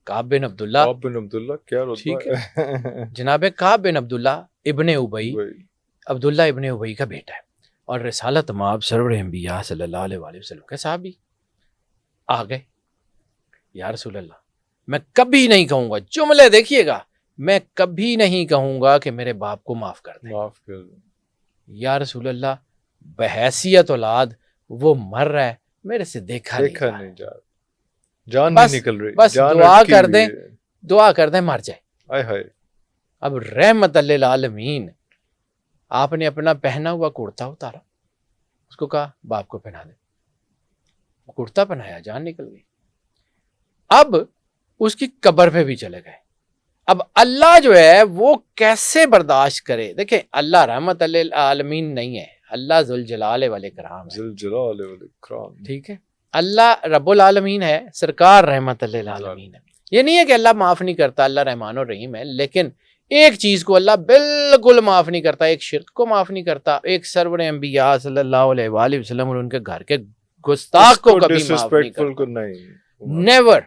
کعب بن عبداللہ کیا ٹھیک ہے, جناب کعب بن عبداللہ ابن ابی, عبداللہ ابن ابی کا بیٹا ہے, اور رسالت مآب سرور انبیاء صلی اللہ علیہ وآلہ وسلم کے صحابی. آ گئے, یا رسول اللہ میں کبھی نہیں کہوں گا, جملے دیکھیے گا, میں کبھی نہیں کہوں گا کہ میرے باپ کو معاف کر دیں. یا رسول اللہ بحیثیت اولاد وہ مر رہا ہے, میرے سے دیکھا نہیں جا رہا, جان نہیں نکل رہی, بس دعا کر دیں مر جائے. اب رحمت للعالمین, آپ نے اپنا پہنا ہوا کرتا اتارا, اس کو کہا باپ کو پہنا دے, کرتا پہنایا, جان نکل گئی. اب اس کی قبر پہ بھی چلے گئے. اب اللہ جو ہے وہ کیسے برداشت کرے؟ دیکھیں اللہ رحمت للعالمین نہیں ہے, اللہ ذوالجلال والاکرام ہے. ٹھیک ہے, اللہ رب العالمین ہے, سرکار رحمت للعالمین ہے. یہ نہیں ہے کہ اللہ معاف نہیں کرتا, اللہ رحمان الرحیم ہے, لیکن ایک چیز کو اللہ بالکل معاف نہیں کرتا, ایک شرک کو معاف نہیں کرتا, ایک سرور انبیاء صلی اللہ علیہ وآلہ وسلم اور ان کے گھر کے گستاخ کو کبھی معاف نہیں کرتا. نیور.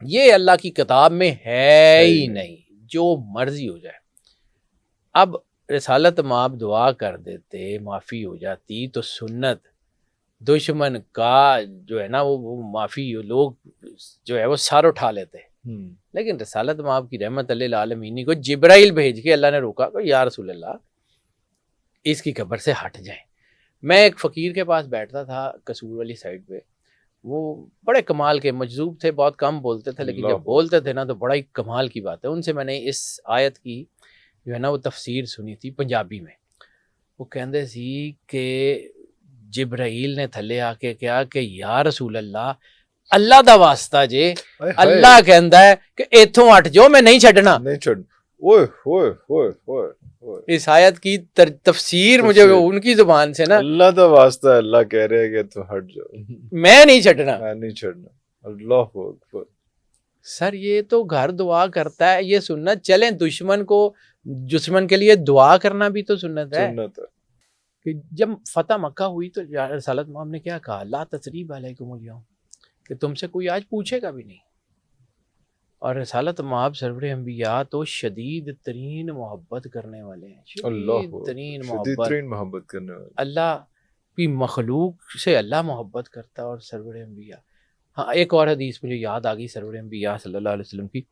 یہ اللہ کی کتاب میں ہے ہی نہیں, جو مرضی ہو جائے. اب رسالت مآب دعا کر دیتے, معافی ہو جاتی, تو سنت دشمن کا جو ہے نا وہ معافی لوگ جو ہے وہ سار اٹھا لیتے. لیکن رسالت مآب کی رحمت للعالمین کو جبرائیل بھیج کے اللہ نے روکا کہ یا رسول اللہ اس کی قبر سے ہٹ جائیں. میں ایک فقیر کے پاس بیٹھتا تھا قصور والی سائڈ پہ, وہ بڑے کمال کے مجذوب تھے, بہت کم بولتے تھے, لیکن جب بولتے تھے نا تو بڑا ہی کمال کی بات ہے. ان سے میں نے اس آیت کی جو ہے نا وہ تفسیر سنی تھی پنجابی میں. وہ کہندے سی کہ جبرائیل نے تھلے آ کے کہا کہ یا رسول اللہ دا واسطہ جے ہائے اللہ کہندا ہے کہ ایتھوں ہٹ جاؤ میں نہیں چھڈنا. نہیں چھڑنا. اوئے ہوئے ہوئے ہوئے ہوئے. اس آیت کی تفسیر مجھے ان کی زبان سے نا اللہ دا واسطہ اللہ کہہ رہے ہیں کہ تو ہٹ جاؤ, میں نہیں چھڈنا. میں نہیں چھڑنا. اللہ اکبر. سر یہ تو گھر دعا کرتا ہے, یہ سنت. چلیں دشمن کے لیے دعا کرنا بھی تو سنت ہے. سنت ہے. کہ جب فتح مکہ ہوئی تو رسالت مآب نے کیا کہا, لا تثریب علیکم اليوم, کہ تم سے کوئی آج پوچھے گا بھی نہیں. اور رسالت مآب سرور انبیاء تو شدید ترین محبت کرنے والے ہیں, شدید ترین شدید محبت. ترین محبت کرنے والے. اللہ کی مخلوق سے اللہ محبت کرتا ہے. اور سرور انبیاء, ہاں ایک اور حدیث مجھے یاد آ گئی سرور انبیاء صلی اللہ علیہ وسلم کی.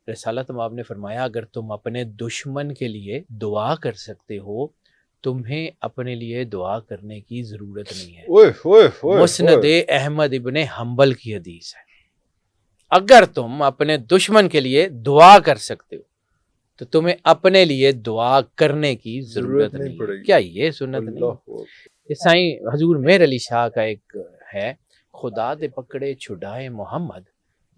رسالت مآب نے فرمایا اگر تم اپنے دشمن کے لیے دعا کر سکتے ہو, تمہیں اپنے لیے دعا کرنے کی ضرورت نہیں ہے. اوئے ہوئے ہوئے. مسند احمد ابن حنبل کی حدیث ہے. اگر تم اپنے دشمن کے لیے دعا کر سکتے ہو تو تمہیں اپنے لیے دعا کرنے کی ضرورت نہیں پڑے ہے. گی. کیا یہ سنت نہیں؟ یہ سائیں حضور مہر علی شاہ کا ایک ہے, خدا دے پکڑے چھڑائے محمد,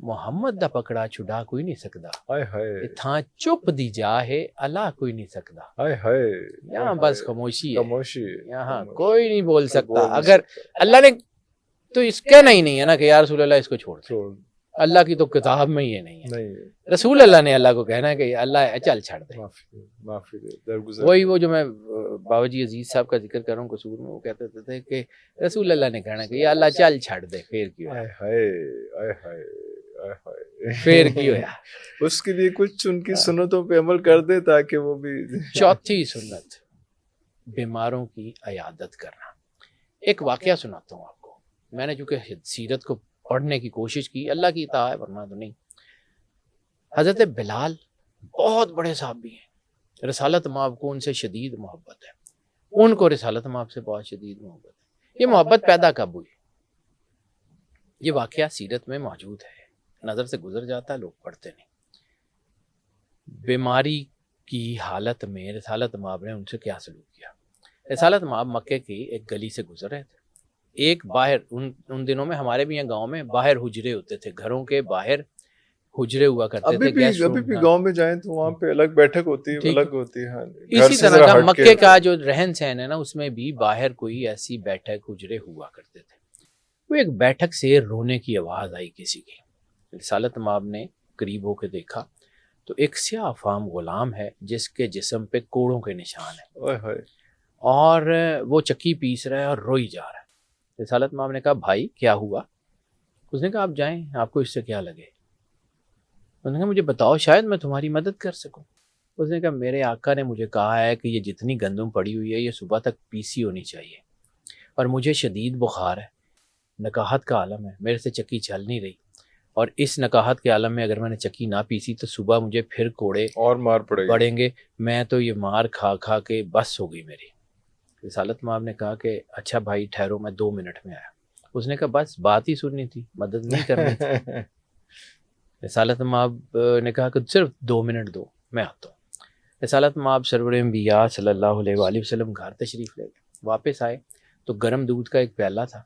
محمد دا پکڑا چھڑا کوئی نہیں سکدا. ہائے ہائے. تھاں چپ دی جا ہے اللہ کوئی نہیں سکدا. ہائے ہائے. یہاں بس خاموشی ہے, خاموشی. یہاں کوئی نہیں بول سکتا. اگر اللہ نے تو اس کہنا ہی نہیں ہے نا کہ یا رسول اللہ اس کو چھوڑ دے. اللہ کی تو کتاب میں یہ نہیں ہے. نہیں. رسول اللہ نے اللہ کو کہنا ہے کہ اللہ چل چھڑ دے. معافی دے, درگزر. وہی وہ جو میں بابا جی عزیز صاحب کا ذکر کر رہا ہوں قصور میں, وہ کہتے تھے کہ رسول اللہ نے کہنا کہ یا اللہ چل چھڑ دے, پھر کیوں ہے, ہائے ہائے ہائے ہائے. پھر کیوں ہے. اس کے لیے کچھ ان کی سنتوں پہ عمل کر دے تاکہ وہ بھی. چوتھی سنت, بیماروں کی عیادت کرنا. ایک واقعہ سناتا ہوں آپ کو. میں نے چونکہ سیرت کو پڑھنے کی کوشش کی, اللہ کی عطا ہے ورنہ تو نہیں. حضرت بلال بہت بڑے صحابی ہیں, رسالت مآب کو ان سے شدید محبت ہے, ان کو رسالت مآب سے بہت شدید محبت ہے. یہ محبت پیدا کب ہوئی؟ یہ واقعہ سیرت میں موجود ہے, نظر سے گزر جاتا ہے, لوگ پڑھتے نہیں. بیماری کی حالت میں رسالت مآب نے ان سے کیا سلوک کیا. رسالت مآب مکے کی ایک گلی سے گزر رہے تھے. ایک باہر ان دنوں میں ہمارے بھی یہاں گاؤں میں باہر حجرے ہوتے تھے, گھروں کے باہر حجرے ہوا کرتے تھے. ابھی بھی گاؤں میں جائیں تو وہاں پہ الگ بیٹھک ہوتی ہے, الگ ہوتی ہے. اسی طرح کا مکے کا جو رہن سہن ہے نا, اس میں بھی باہر کوئی ایسی بیٹھک حجرے ہوا کرتے تھے. وہ ایک بیٹھک سے رونے کی آواز آئی کسی کی. رسالت مآب نے قریب ہو کے دیکھا تو ایک سیاہ فام غلام ہے جس کے جسم پہ کوڑوں کے نشان ہیں, اور وہ چکی پیس رہا ہے اور روئی جا رہا ہے. رسالت مآب نے کہا بھائی کیا ہوا؟ اس نے کہا آپ جائیں, آپ کو اس سے کیا لگے. اس نے کہا مجھے بتاؤ شاید میں تمہاری مدد کر سکوں. اس نے کہا میرے آقا نے مجھے کہا ہے کہ یہ جتنی گندم پڑی ہوئی ہے یہ صبح تک پیسی ہونی چاہیے, اور مجھے شدید بخار ہے, نکاحت کا عالم ہے, میرے سے چکی چل نہیں رہی, اور اس نکاحت کے عالم میں اگر میں نے چکی نہ پیسی تو صبح مجھے پھر کوڑے اور مار پڑیں گے, میں تو یہ مار کھا کھا کے بس ہو گئی میری. رسالت مآب نے کہا کہ اچھا بھائی ٹھہرو, میں 2 منٹ میں آیا. اس نے کہا بس بات ہی سننی تھی, مدد نہیں کرنی تھی. رسالت مآب نے کہا کہ صرف 2 منٹ دو, میں آتا ہوں. رسالت مآب سرور انبیاء صلی اللہ علیہ وآلہ وسلم گھر تشریف لے گئے. واپس آئے تو گرم دودھ کا ایک پیالہ تھا,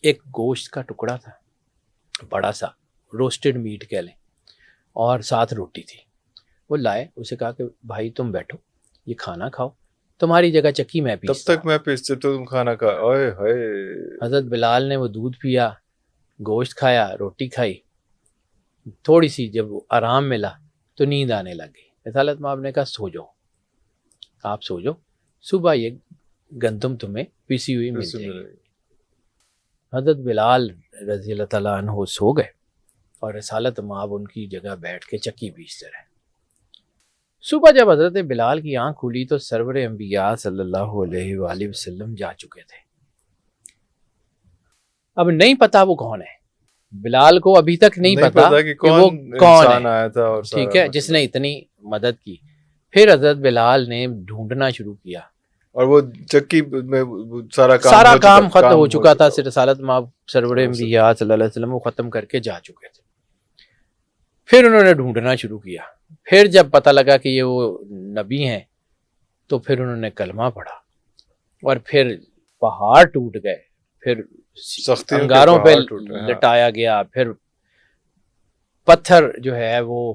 ایک گوشت کا ٹکڑا تھا بڑا سا, روسٹڈ میٹ کہہ لیں, اور ساتھ روٹی تھی. وہ لائے, اسے کہا کہ بھائی تم بیٹھو, یہ کھانا کھاؤ, تمہاری جگہ چکی میں پیستا. تب تک میں پیستے تو تم کھانا کھا. اوئے ہائے. حضرت بلال نے وہ دودھ پیا, گوشت کھایا, روٹی کھائی, تھوڑی سی جب آرام ملا تو نیند آنے لگ گئی. رسالت مآب نے کہا سو جاؤ, آپ سو جاؤ, صبح یہ گندم تمہیں پیسی ہوئی مل جائے گی. حضرت بلال رضی اللہ تعالیٰ عنہ سو گئے, اور رسالت مآب ان کی جگہ بیٹھ کے چکی پیستے رہے. صبح جب حضرت بلال کی آنکھ کھلی تو سرور انبیاء صلی اللہ علیہ وآلہ وسلم جا چکے تھے. اب نہیں پتا وہ کون ہے, بلال کو ابھی تک نہیں پتا کہ وہ کون آیا تھا, اور ٹھیک ہے, جس نے اتنی مدد کی. پھر حضرت بلال نے ڈھونڈنا شروع کیا, اور وہ چکی میں سارا کام ختم ہو چکا تھا. رسالت مآب سرور انبیاء صلی اللہ علیہ وسلم وہ ختم کر کے جا چکے تھے. پھر انہوں نے ڈھونڈنا شروع کیا. پھر جب پتہ لگا کہ یہ وہ نبی ہیں تو پھر انہوں نے کلمہ پڑھا, اور پھر پہاڑ ٹوٹ گئے، پھر سختیوں کے انگاروں پہ پہاڑ ٹوٹے، ہاں۔ لٹایا گیا، پھر پتھر جو ہے وہ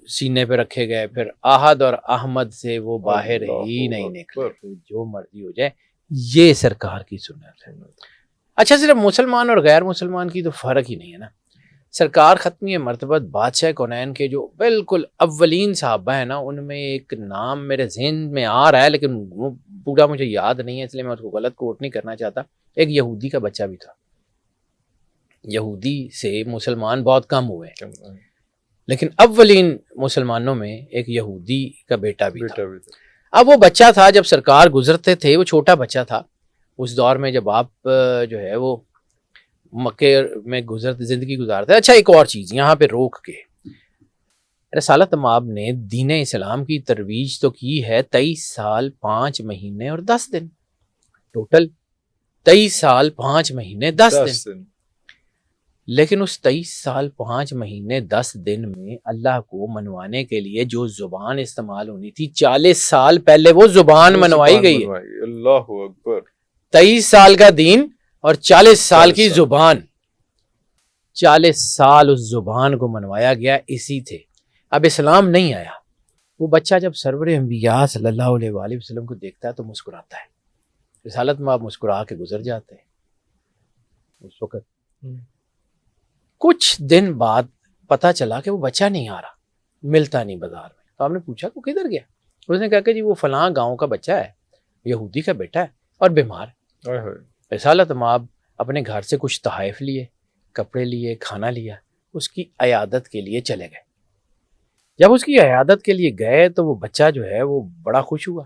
سینے پہ رکھے گئے، پھر احد اور احمد سے وہ باہر ہی نہیں نکلے، پھر جو مرضی ہو جائے۔ یہ سرکار کی سنت ہے۔ اچھا، صرف مسلمان اور غیر مسلمان کی تو فرق ہی نہیں ہے نا۔ سرکار ختمی مرتبت بادشاہ کونین کے جو بالکل اولین صحابہ ہیں نا، ان میں ایک نام میرے ذہن میں آ رہا ہے لیکن وہ پورا مجھے یاد نہیں ہے، اس لیے میں اس کو غلط کوٹ نہیں کرنا چاہتا۔ ایک یہودی کا بچہ بھی تھا، یہودی سے مسلمان بہت کم ہوئے ہیں، لیکن اولین مسلمانوں میں ایک یہودی کا بیٹا بھی تھا۔ اب وہ بچہ تھا جب سرکار گزرتے تھے، وہ چھوٹا بچہ تھا اس دور میں جب آپ جو ہے وہ مکے میں زندگی گزارتے۔ اچھا، ایک اور چیز یہاں پہ روک کے، رسالت مآب نے دین اسلام کی ترویج تو کی ہے 23 سال 5 مہینے اور 10 دن، ٹوٹل 23 سال 5 مہینے 10 دن، لیکن اس 23 سال 5 مہینے 10 دن میں اللہ کو منوانے کے لیے جو زبان استعمال ہونی تھی 40 سال پہلے وہ زبان منوائی گئی ہے۔ اللہ اکبر۔ 23 سال کا دین اور 40 سال کی زبان، 40 سال اس زبان کو منوایا گیا، اسی تھے۔ اب اسلام نہیں آیا، وہ بچہ جب سرور انبیاء صلی اللہ علیہ وآلہ وسلم کو دیکھتا ہے تو مسکراتا ہے۔ رسالت میں آپ مسکرا کے گزر جاتے ہیں۔ اس وقت کچھ دن بعد پتہ چلا کہ وہ بچہ نہیں آ رہا، ملتا نہیں بازار میں، تو آپ نے پوچھا وہ کدھر گیا؟ اس نے کہا کہ جی وہ فلاں گاؤں کا بچہ ہے، یہودی کا بیٹا ہے اور بیمار ہے۔ رسالت مآب اپنے گھر سے کچھ تحائف لیے، کپڑے لیے، کھانا لیا، اس کی عیادت کے لیے چلے گئے۔ جب اس کی عیادت کے لیے گئے تو وہ بچہ جو ہے وہ بڑا خوش ہوا۔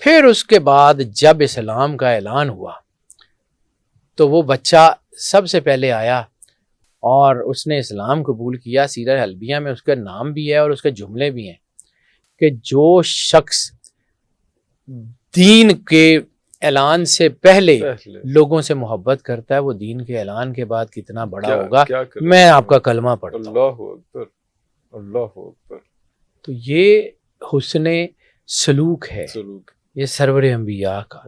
پھر اس کے بعد جب اسلام کا اعلان ہوا تو وہ بچہ سب سے پہلے آیا اور اس نے اسلام قبول کیا۔ سیرہ حلبیہ میں اس کا نام بھی ہے اور اس کے جملے بھی ہیں کہ جو شخص دین کے اعلان سے پہلے لوگوں سے محبت کرتا ہے وہ دین کے اعلان کے بعد کتنا بڑا ہوگا۔ میں آپ کا کلمہ پڑھتا ہوں۔ اللہ اکبر، اللہ اکبر۔ تو یہ حسن سلوک ہے، یہ سرور انبیاء کا۔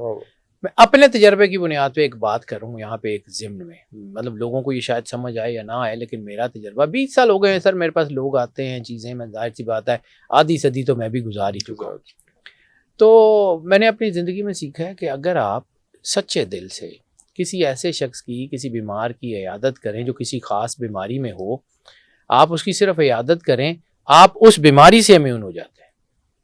میں اپنے تجربے کی بنیاد پہ ایک بات کروں یہاں پہ ایک ضمن میں، مطلب لوگوں کو یہ شاید سمجھ آئے یا نہ آئے، لیکن میرا تجربہ 20 سال ہو گئے ہیں سر، میرے پاس لوگ آتے ہیں، چیزیں، میں ظاہر سی بات ہے آدھی صدی تو میں بھی گزار ہی چکا ہوں۔ تو میں نے اپنی زندگی میں سیکھا ہے کہ اگر آپ سچے دل سے کسی ایسے شخص کی، کسی بیمار کی عیادت کریں جو کسی خاص بیماری میں ہو، آپ اس کی صرف عیادت کریں، آپ اس بیماری سے امیون ہو جاتے ہیں،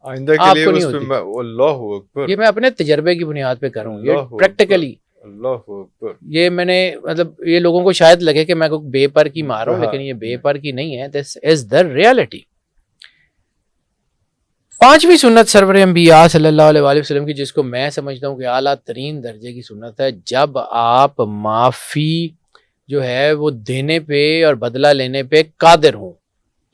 آئندہ کے لیے اس پہ اللہ اکبر۔ یہ میں اپنے تجربے کی بنیاد پہ کروں، یہ پریکٹیکلی، اللہ اکبر۔ یہ میں نے مطلب یہ لوگوں کو شاید لگے کہ میں کوئی بے پر کی مار رہا ہوں، لیکن یہ بے پر کی نہیں ہے، دس از دا ریالٹی۔ 5ویں سنت سرور انبیاء صلی اللہ علیہ وآلہ وسلم کی، جس کو میں سمجھتا ہوں کہ اعلیٰ ترین درجے کی سنت ہے، جب آپ معافی جو ہے وہ دینے پہ اور بدلہ لینے پہ قادر ہوں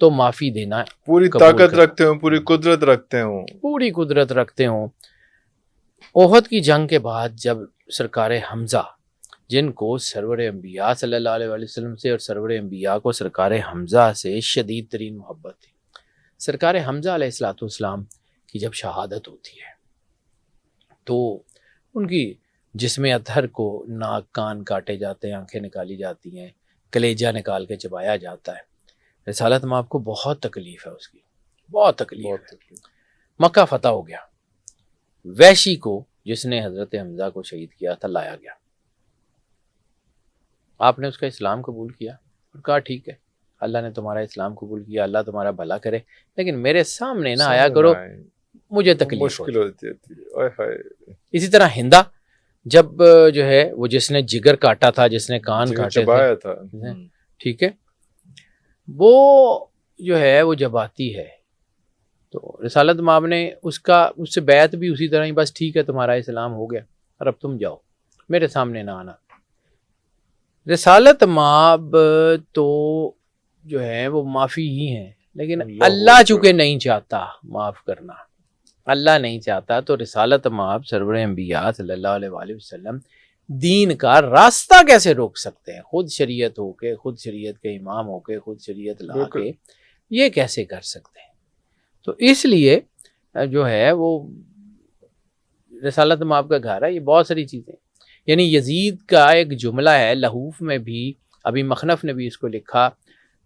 تو معافی دینا، پوری طاقت رکھتے ہوں، پوری قدرت رکھتے ہوں، پوری قدرت رکھتے ہوں۔ احد کی جنگ کے بعد جب سرکار حمزہ، جن کو سرور انبیاء صلی اللہ علیہ وآلہ وسلم سے اور سرور انبیاء کو سرکار حمزہ سے شدید ترین محبت تھی، سرکار حمزہ علیہ الصلوۃ والسلام کی جب شہادت ہوتی ہے تو ان کی جسم اطہر کو ناک کان کاٹے جاتے ہیں، آنکھیں نکالی جاتی ہیں، کلیجہ نکال کے چبایا جاتا ہے۔ رسالت مآب کو بہت تکلیف ہے، اس کی بہت تکلیف ہے۔ مکہ فتح ہو گیا، وحشی کو جس نے حضرت حمزہ کو شہید کیا تھا لایا گیا، آپ نے اس کا اسلام قبول کیا اور کہا ٹھیک ہے اللہ نے تمہارا اسلام قبول کیا، اللہ تمہارا بھلا کرے، لیکن میرے سامنے نہ آیا کرو، مجھے تکلیف مشکل ہوتی ہے۔ اسی طرح ہندا جب جو ہے وہ جس نے جگر کاٹا تھا، جس نے کان کاٹے تھا، ٹھیک ہے، وہ جو ہے وہ جب آتی ہے تو رسالت مآب نے اس سے بیعت بھی اسی طرح ہی، بس ٹھیک ہے تمہارا اسلام ہو گیا اور اب تم جاؤ، میرے سامنے نہ آنا۔ رسالت مآب تو جو ہے وہ معافی ہی ہیں، لیکن اللہ چونکہ نہیں چاہتا معاف کرنا، اللہ نہیں چاہتا، تو رسالت مآب سرور انبیاء صلی اللہ علیہ وآلہ وسلم دین کا راستہ کیسے روک سکتے ہیں؟ خود شریعت ہو کے، خود شریعت کے امام ہو کے، خود شریعت لا کے یہ کیسے کر سکتے ہیں؟ تو اس لیے جو ہے وہ رسالت مآب کا گھر ہے، یہ بہت ساری چیزیں. یعنی یزید کا ایک جملہ ہے لہوف میں بھی، ابھی مخنف نے بھی اس کو لکھا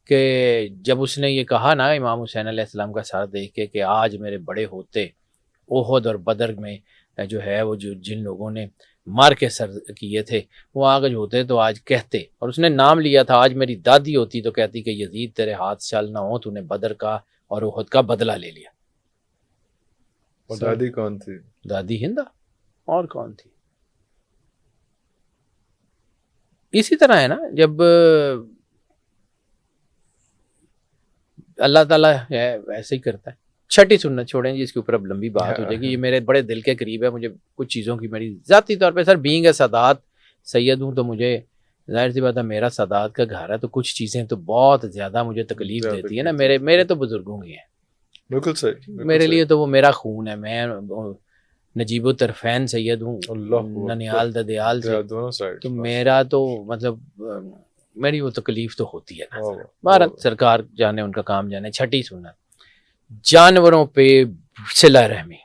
کہ جب اس نے یہ کہا نا امام حسین علیہ السلام کا سر دیکھ کے کہ آج میرے بڑے ہوتے احد اور بدر میں جو ہے وہ جن لوگوں نے مار کے سر کیے تھے وہ آج ہوتے تو آج کہتے، اور اس نے نام لیا تھا، آج میری دادی ہوتی تو کہتی کہ یزید تیرے ہاتھ چل نہ ہو، تو نے بدر کا اور احد کا بدلہ لے لیا. اور دادی کون تھی؟ دادی ہندا، اور کون تھی. اسی طرح ہے نا جب اللہ تعالیٰ ہے ایسے ہی کرتا ہے. چھٹی سنت چھوڑیں جی، اس کے اوپر اب لمبی بات ہو جائے گی، یہ میرے بڑے دل کے قریب ہے. مجھے کچھ چیزوں کی میری ذاتی طور پہ سر بینگ اے سادات سید ہوں تو مجھے ظاہر سی بات ہے میرا سادات کا گھر ہے تو کچھ چیزیں تو بہت زیادہ مجھے تکلیف دیتی ہے نا. میرے تو بزرگوں کی ہیں، بالکل صحیح، میرے لیے تو وہ میرا خون ہے. میں نجیب الطرفین سید ہوں ننیال ددیال سے، تو میرا تو مطلب میری وہ تکلیف تو ہوتی ہے نا. بھارت سرکار جانے، ان کا کام جانے. چھٹی سنت جانوروں پہ صلہ رحمی.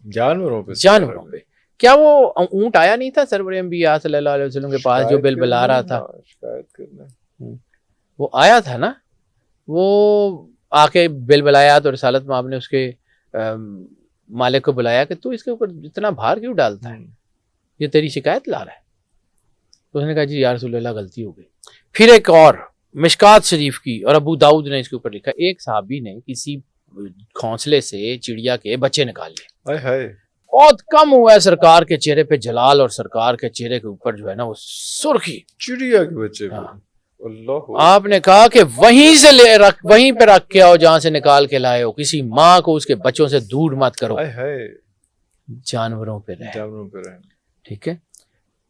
جانوروں پہ کیا وہ اونٹ آیا نہیں تھا سرور انبیاء صلی اللہ علیہ وسلم کے پاس جو بل بلا رہا تھا؟ وہ آیا تھا نا، وہ آ کے بل بلایا تو رسالت مآب نے اس کے مالک کو بلایا کہ تو اس کے اوپر اتنا بھار کیوں ڈالتا ہے، یہ تیری شکایت لا رہا ہے. تو اس نے کہا جی یا رسول اللہ غلطی ہو گئی. پھر ایک اور مشکات شریف کی، اور ابو داؤد نے اس کے اوپر لکھا، ایک صحابی نے کسی گھونسلے سے چڑیا کے بچے نکال لیے. بہت کم ہوا ہے سرکار کے چہرے پہ جلال، اور سرکار کے چہرے کے اوپر جو ہے نا وہ سرخی. چڑیا کے بچے. آپ نے کہا کہ وہیں پہ رکھ کے آؤ جہاں سے نکال کے لائے ہو. کسی ماں کو اس کے بچوں سے دور مت کرو. جانوروں پہ رہے. ٹھیک ہے.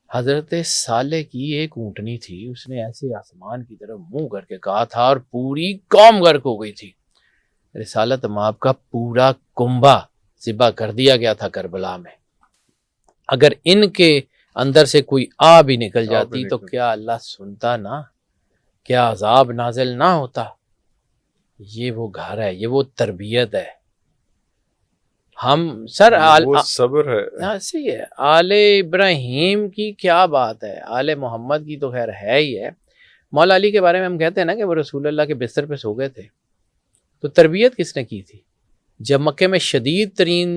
حضرت صالح کی ایک اونٹنی تھی، اس نے ایسے آسمان کی طرف منہ کر کے کہا تھا اور پوری قوم غرق ہو گئی تھی. رسالت مآب کا پورا کنبہ ذبح کر دیا گیا تھا کربلا میں. اگر ان کے اندر سے کوئی آ بھی نکل جاتی تو کیا اللہ سنتا نا؟ کیا عذاب نازل نہ ہوتا؟ یہ وہ گھر ہے، یہ وہ تربیت ہے. ہم سر وہ صبر ہے. صحیح ہے. آل ابراہیم کی کیا بات ہے، آل محمد کی تو خیر ہے ہی ہے. مولا علی کے بارے میں ہم کہتے ہیں نا کہ وہ رسول اللہ کے بستر پہ سو گئے تھے، تو تربیت کس نے کی تھی؟ جب مکے میں شدید ترین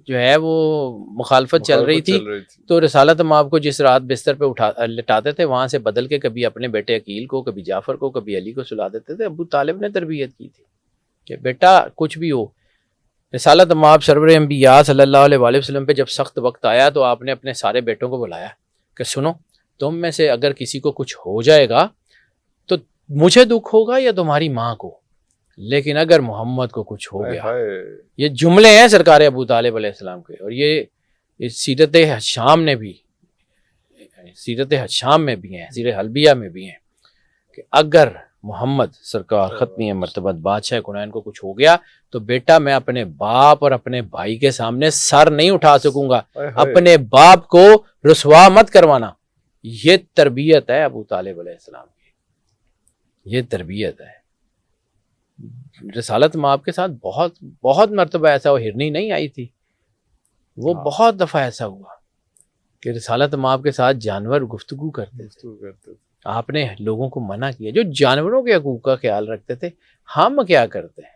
جو ہے وہ مخالفت چل رہی تھی تو رسالت مآب کو جس رات بستر پہ لٹاتے تھے وہاں سے بدل کے کبھی اپنے بیٹے عقیل کو، کبھی جعفر کو، کبھی علی کو سلا دیتے تھے. ابو طالب نے تربیت کی تھی کہ بیٹا کچھ بھی ہو. رسالت مآب سرور انبیاء صلی اللہ علیہ وآلہ وسلم پہ جب سخت وقت آیا تو آپ نے اپنے سارے بیٹوں کو بلایا کہ سنو، تم میں سے اگر کسی کو کچھ ہو جائے گا تو مجھے دکھ ہوگا یا تمہاری ماں کو، لیکن اگر محمد کو کچھ ہو گیا. یہ جملے ہیں سرکار ابو طالب علیہ السلام کے، اور یہ سیرت حشام میں بھی ہیں، سیرت حلبیہ میں بھی ہیں کہ اگر محمد سرکار ختمی مرتبت بادشاہ کونین کو کچھ ہو گیا تو بیٹا میں اپنے باپ اور اپنے بھائی کے سامنے سر نہیں اٹھا سکوں گا. اپنے باپ کو رسوا مت کروانا. یہ تربیت ہے ابو طالب علیہ السلام کی، یہ تربیت ہے. رسالت مآب کے ساتھ بہت مرتبہ ایسا وہ ہرنی نہیں آئی تھی، وہ بہت دفعہ ایسا ہوا کہ رسالت مآب کے ساتھ جانور گفتگو کرتے تھے. آپ نے لوگوں کو منع کیا جو جانوروں کے حقوق کا خیال رکھتے تھے. ہم کیا کرتے ہیں؟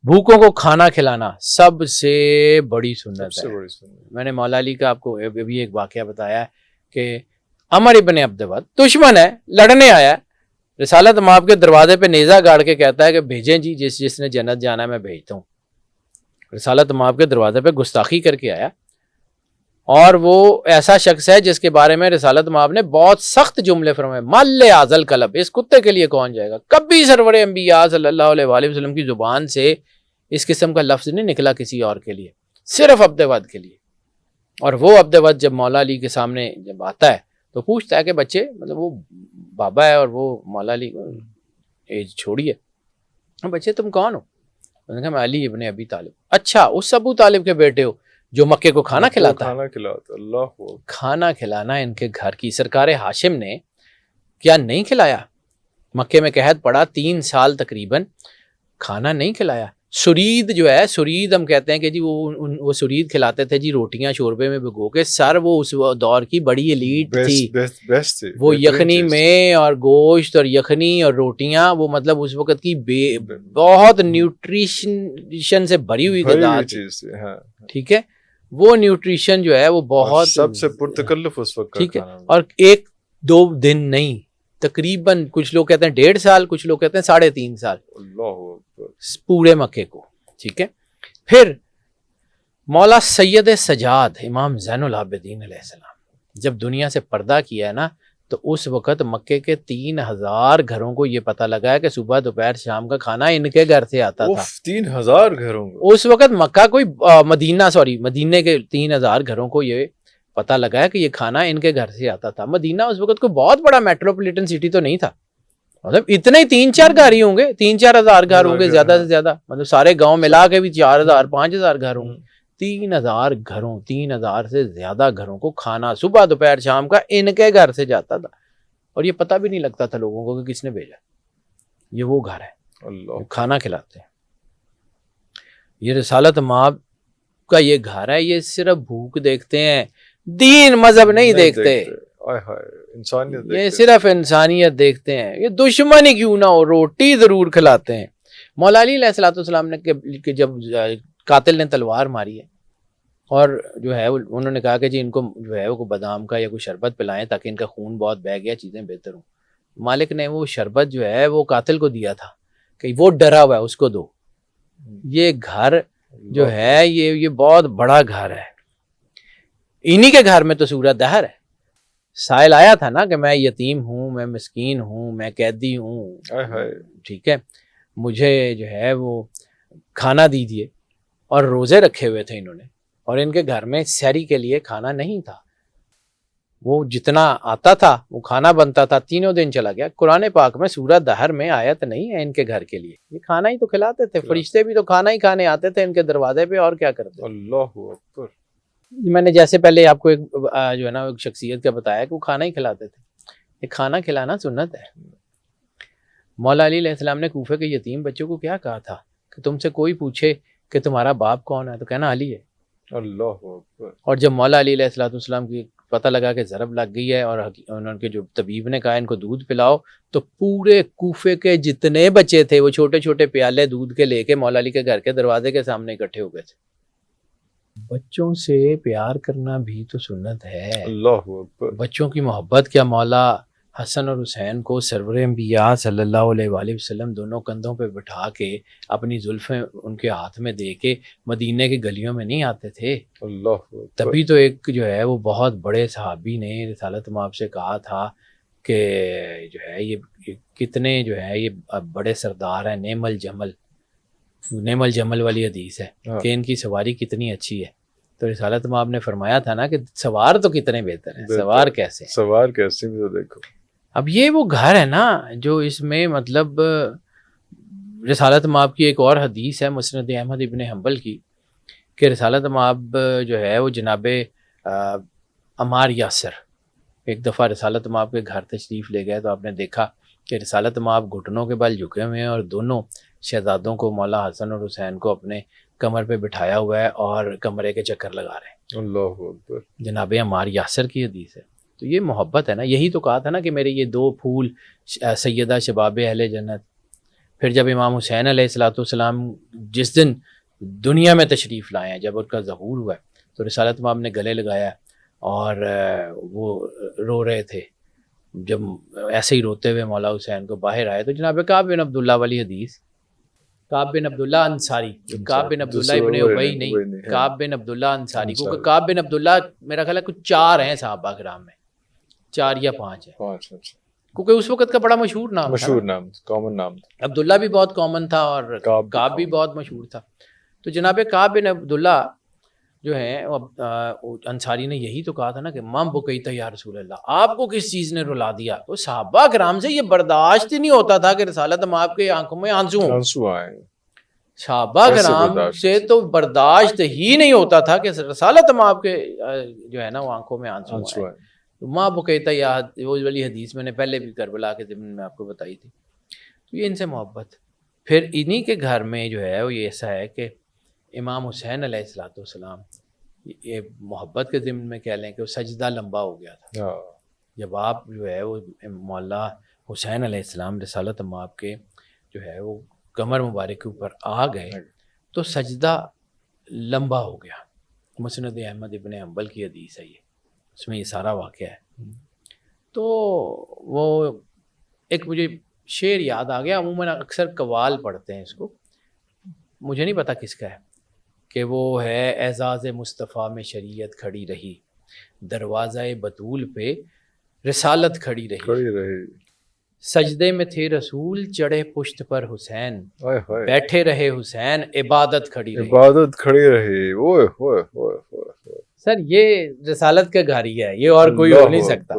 بھوکوں کو کھانا کھلانا سب سے بڑی سنت ہے. میں نے مولا علی کا آپ کو ابھی ایک واقعہ بتایا کہ عمر ابن عبد ود دشمن ہے، لڑنے آیا، رسالت مآب کے دروازے پہ نیزہ گاڑ کے کہتا ہے کہ بھیجیں جی، جس نے جنت جانا ہے میں بھیجتا ہوں. رسالت مآب کے دروازے پہ گستاخی کر کے آیا، اور وہ ایسا شخص ہے جس کے بارے میں رسالت مآب نے بہت سخت جملے فرمائے. مل عازل کلب، اس کتے کے لیے کون جائے گا؟ کبھی سرور انبیاء صلی اللہ علیہ وآلہ وسلم کی زبان سے اس قسم کا لفظ نہیں نکلا کسی اور کے لیے، صرف عبد ود کے لیے. اور وہ عبد ود جب مولا علی کے سامنے جب آتا ہے تو پوچھتا ہے کہ بچے، مطلب وہ بابا ہے اور وہ مولا علی ایج چھوڑی ہے، بچے تم کون ہو؟ انہوں نے کہا میں علی ابن ابی طالب. اچھا، اس ابو طالب کے بیٹے ہو جو مکے کو کھانا کھلاتا ہے؟ اللہ، کھانا کھلانا ان کے گھر کی. سرکار ہاشم نے کیا نہیں کھلایا؟ مکے میں قحط پڑا 3 سال تقریباً، کھانا نہیں کھلایا. سرید جو ہے، سرید ہم کہتے ہیں کہ جی وہ سرید کھلاتے تھے جی روٹیاں شوربے میں بھگو کے. سر وہ اس دور کی بڑی ایلیٹ تھی. وہ یخنی میں اور گوشت اور یخنی اور روٹیاں، وہ مطلب اس وقت کی بہت نیوٹریشن سے بھری ہوئی غذا تھی. ٹھیک ہے، وہ نیوٹریشن جو ہے وہ بہت سب سے پرتکلف اس وقت. ٹھیک ہے، اور 1-2 دن نہیں، تقریباً کچھ لوگ کہتے ہیں 1.5 سال، کچھ لوگ کہتے ہیں 3.5 سال پورے مکے کو. ٹھیک ہے، پھر مولا سید سجاد امام زین العابدین علیہ السلام جب دنیا سے پردہ کیا ہے نا، تو اس وقت مکے کے 3000 گھروں کو یہ پتہ لگا ہے کہ صبح دوپہر شام کا کھانا ان کے گھر سے آتا تھا. 3000 گھروں کو اس وقت مکہ کوئی مدینے کے 3000 گھروں کو یہ پتہ لگا ہے کہ یہ کھانا ان کے گھر سے آتا تھا. مدینہ اس وقت کوئی بہت بڑا میٹروپولیٹن سٹی تو نہیں تھا، مطلب اتنے ہی 3-4 گھر ہی ہوں گے، 3-4 ہزار گھر ہوں گے زیادہ سے زیادہ، مطلب سارے گاؤں ملا کے بھی 4000-5000 گھر ہوں گے. 3000 گھروں، 3000 سے زیادہ گھروں کو کھانا صبح دوپہر شام کا ان کے گھر سے جاتا تھا، اور یہ پتہ بھی نہیں لگتا تھا لوگوں کو کہ کس نے بھیجا. یہ وہ گھر ہے، اللہ کھانا کھلاتے ہیں. یہ رسالت مآب کا یہ گھر ہے. یہ صرف بھوک دیکھتے ہیں، دین مذہب نہیں دیکھتے. انسانیت یہ صرف انسانیت دیکھتے ہیں. یہ دشمن ہی کیوں نہ ہو، روٹی ضرور کھلاتے ہیں. مولا علی علیہ السلام نے کہ جب قاتل نے تلوار ماری ہے، اور جو ہے انہوں نے کہا کہ جی ان کو جو ہے وہ بادام کا یا کوئی شربت پلائیں تاکہ ان کا خون بہت بہہ گیا، چیزیں بہتر ہوں. مالک نے وہ شربت جو ہے وہ قاتل کو دیا تھا کہ وہ ڈرا ہوا ہے اس کو دو. یہ گھر جو ہے یہ بہت بڑا گھر ہے. انہی کے گھر میں تو سورہ دہر ہے. سائل آیا تھا نا کہ میں یتیم ہوں، میں مسکین ہوں، میں قیدی ہوں. ٹھیک ہے، مجھے جو ہے وہ کھانا دیجیے. اور روزے رکھے ہوئے تھے انہوں نے، اور ان کے گھر میں سحری کے لیے کھانا نہیں تھا. وہ جتنا آتا تھا وہ کھانا بنتا تھا، 3 دن چلا گیا. قرآن پاک میں سورہ دہر میں آیت نہیں ہے ان کے گھر کے لیے. یہ کھانا ہی تو کھلاتے تھے، فرشتے بھی تو کھانا ہی کھانے آتے تھے ان کے دروازے پہ، اور کیا کرتے. اللہ اکبر. میں نے جیسے پہلے آپ کو ایک جو ہے نا ایک شخصیت کا بتایا کہ وہ کھانا ہی کھلاتے تھے. یہ کھانا کھلانا سنت ہے. مولا علی علیہ السلام نے کوفے کے یتیم بچوں کو کیا کہا تھا کہ تم سے کوئی پوچھے کہ تمہارا باپ کون ہے تو کہنا علی ہے. اللہ اکبر. اور جب مولا علی علیہ السلام کی پتہ لگا کہ ضرب لگ گئی ہے، اور انہوں کے جو طبیب نے کہا ان کو دودھ پلاؤ، تو پورے کوفے کے جتنے بچے تھے وہ چھوٹے چھوٹے پیالے دودھ کے لے کے مولا علی کے گھر کے دروازے کے سامنے اکٹھے ہو گئے تھے. بچوں سے پیار کرنا بھی تو سنت ہے. اللہ اکبر. بچوں کی محبت کیا مولا حسن اور حسین کو سرور انبیاء صلی اللہ علیہ وآلہ وسلم دونوں کندھوں پہ بٹھا کے اپنی زلفیں ان کے ہاتھ میں دے کے مدینے کی گلیوں میں نہیں آتے تھے. اللہ اکبر. تبھی تو ایک جو ہے وہ بہت بڑے صحابی نے رسالت مآب سے کہا تھا کہ جو ہے یہ کتنے جو ہے یہ بڑے سردار ہیں. نعم الجمل والی حدیث ہے کہ ان کی سواری کتنی اچھی ہے. تو رسالت مآب نے فرمایا تھا نا کہ سوار تو کتنے بہتر ہیں، سوار کیسے بھی تو دیکھو. اب یہ وہ گھر ہے نا جو اس میں مطلب رسالت مآب کی ایک اور حدیث ہے مسند احمد ابن حنبل کی کہ رسالت مآب جو ہے وہ جناب عمار یاسر ایک دفعہ رسالت مآب کے گھر تشریف لے گئے، تو آپ نے دیکھا کہ رسالت مآب گھٹنوں کے بل جھکے ہوئے ہیں اور دونوں شہزادوں کو مولا حسن اور حسین کو اپنے کمر پہ بٹھایا ہوا ہے اور کمرے کے چکر لگا رہے ہیں. اللہ اکبر. جناب عمار یاسر کی حدیث ہے. تو یہ محبت ہے نا. یہی تو کہا تھا نا کہ میرے یہ 2 پھول سیدہ شباب اہل جنت. پھر جب امام حسین علیہ السلام جس دن دنیا میں تشریف لائے ہیں، جب ان کا ظہور ہوا ہے، تو رسالت مآب نے گلے لگایا اور وہ رو رہے تھے. جب ایسے ہی روتے ہوئے مولا حسین کو باہر آئے تو جناب کعب بن عبداللہ والی حدیث، کعب بن عبداللہ انصاری، کعب بن عبداللہ ابن ابی نہیں، کعب بن عبداللہ انصاری. کیونکہ کعب بن عبداللہ میرا خیال ہے کچھ 4 ہیں صحابہ کرام میں، 4 یا 5 ہیں، کیونکہ اس وقت کا بڑا مشہور نام کامن نام تھا. عبداللہ بھی بہت کامن تھا اور کعب بھی بہت مشہور تھا. تو جناب کعب بن عبداللہ جو ہیں انصاری نے یہی تو کہا تھا نا کہ مام بکیتا یا رسول اللہ، آپ کو کس چیز نے رلا دیا. تو صحابہ کرام سے یہ برداشت ہی نہیں ہوتا تھا کہ رسالت مآب کے آنکھوں میں آنسو آئیں. صحابہ کرام سے تو برداشت ہی نہیں ہوتا تھا کہ رسالت مآب کے جو ہے نا وہ آنکھوں میں آنسو آئیں. ماں بکیتا یا وہ والی حدیث میں نے پہلے بھی کربلا کے ضمن میں آپ کو بتائی تھی. تو یہ ان سے محبت. پھر انہی کے گھر میں جو ہے وہ یہ ایسا ہے کہ امام حسین علیہ الصلوۃ والسلام، یہ محبت کے ضمن میں کہہ لیں کہ وہ سجدہ لمبا ہو گیا تھا جب آپ جو ہے وہ مولا حسین علیہ السلام رسالت مآب کے جو ہے وہ کمر مبارک کے اوپر آ گئے تو سجدہ لمبا ہو گیا۔ مسند احمد ابن حنبل کی حدیث ہے یہ، اس میں یہ سارا واقعہ ہے۔ تو وہ ایک مجھے شعر یاد آ گیا، عموماً اکثر قوال پڑھتے ہیں اس کو، مجھے نہیں پتہ کس کا ہے، کہ وہ ہے اعزاز مصطفیٰ میں شریعت کھڑی رہی، دروازہ بطول پہ رسالت کھڑی رہی، سجدے میں تھے رسول چڑھے پشت پر حسین، بیٹھے رہے حسین عبادت کھڑی رہی۔ اوئے ہوئے ہوئے ہوئے۔ سر یہ رسالت کا گھر ہی ہے، یہ اور کوئی ہو نہیں سکتا۔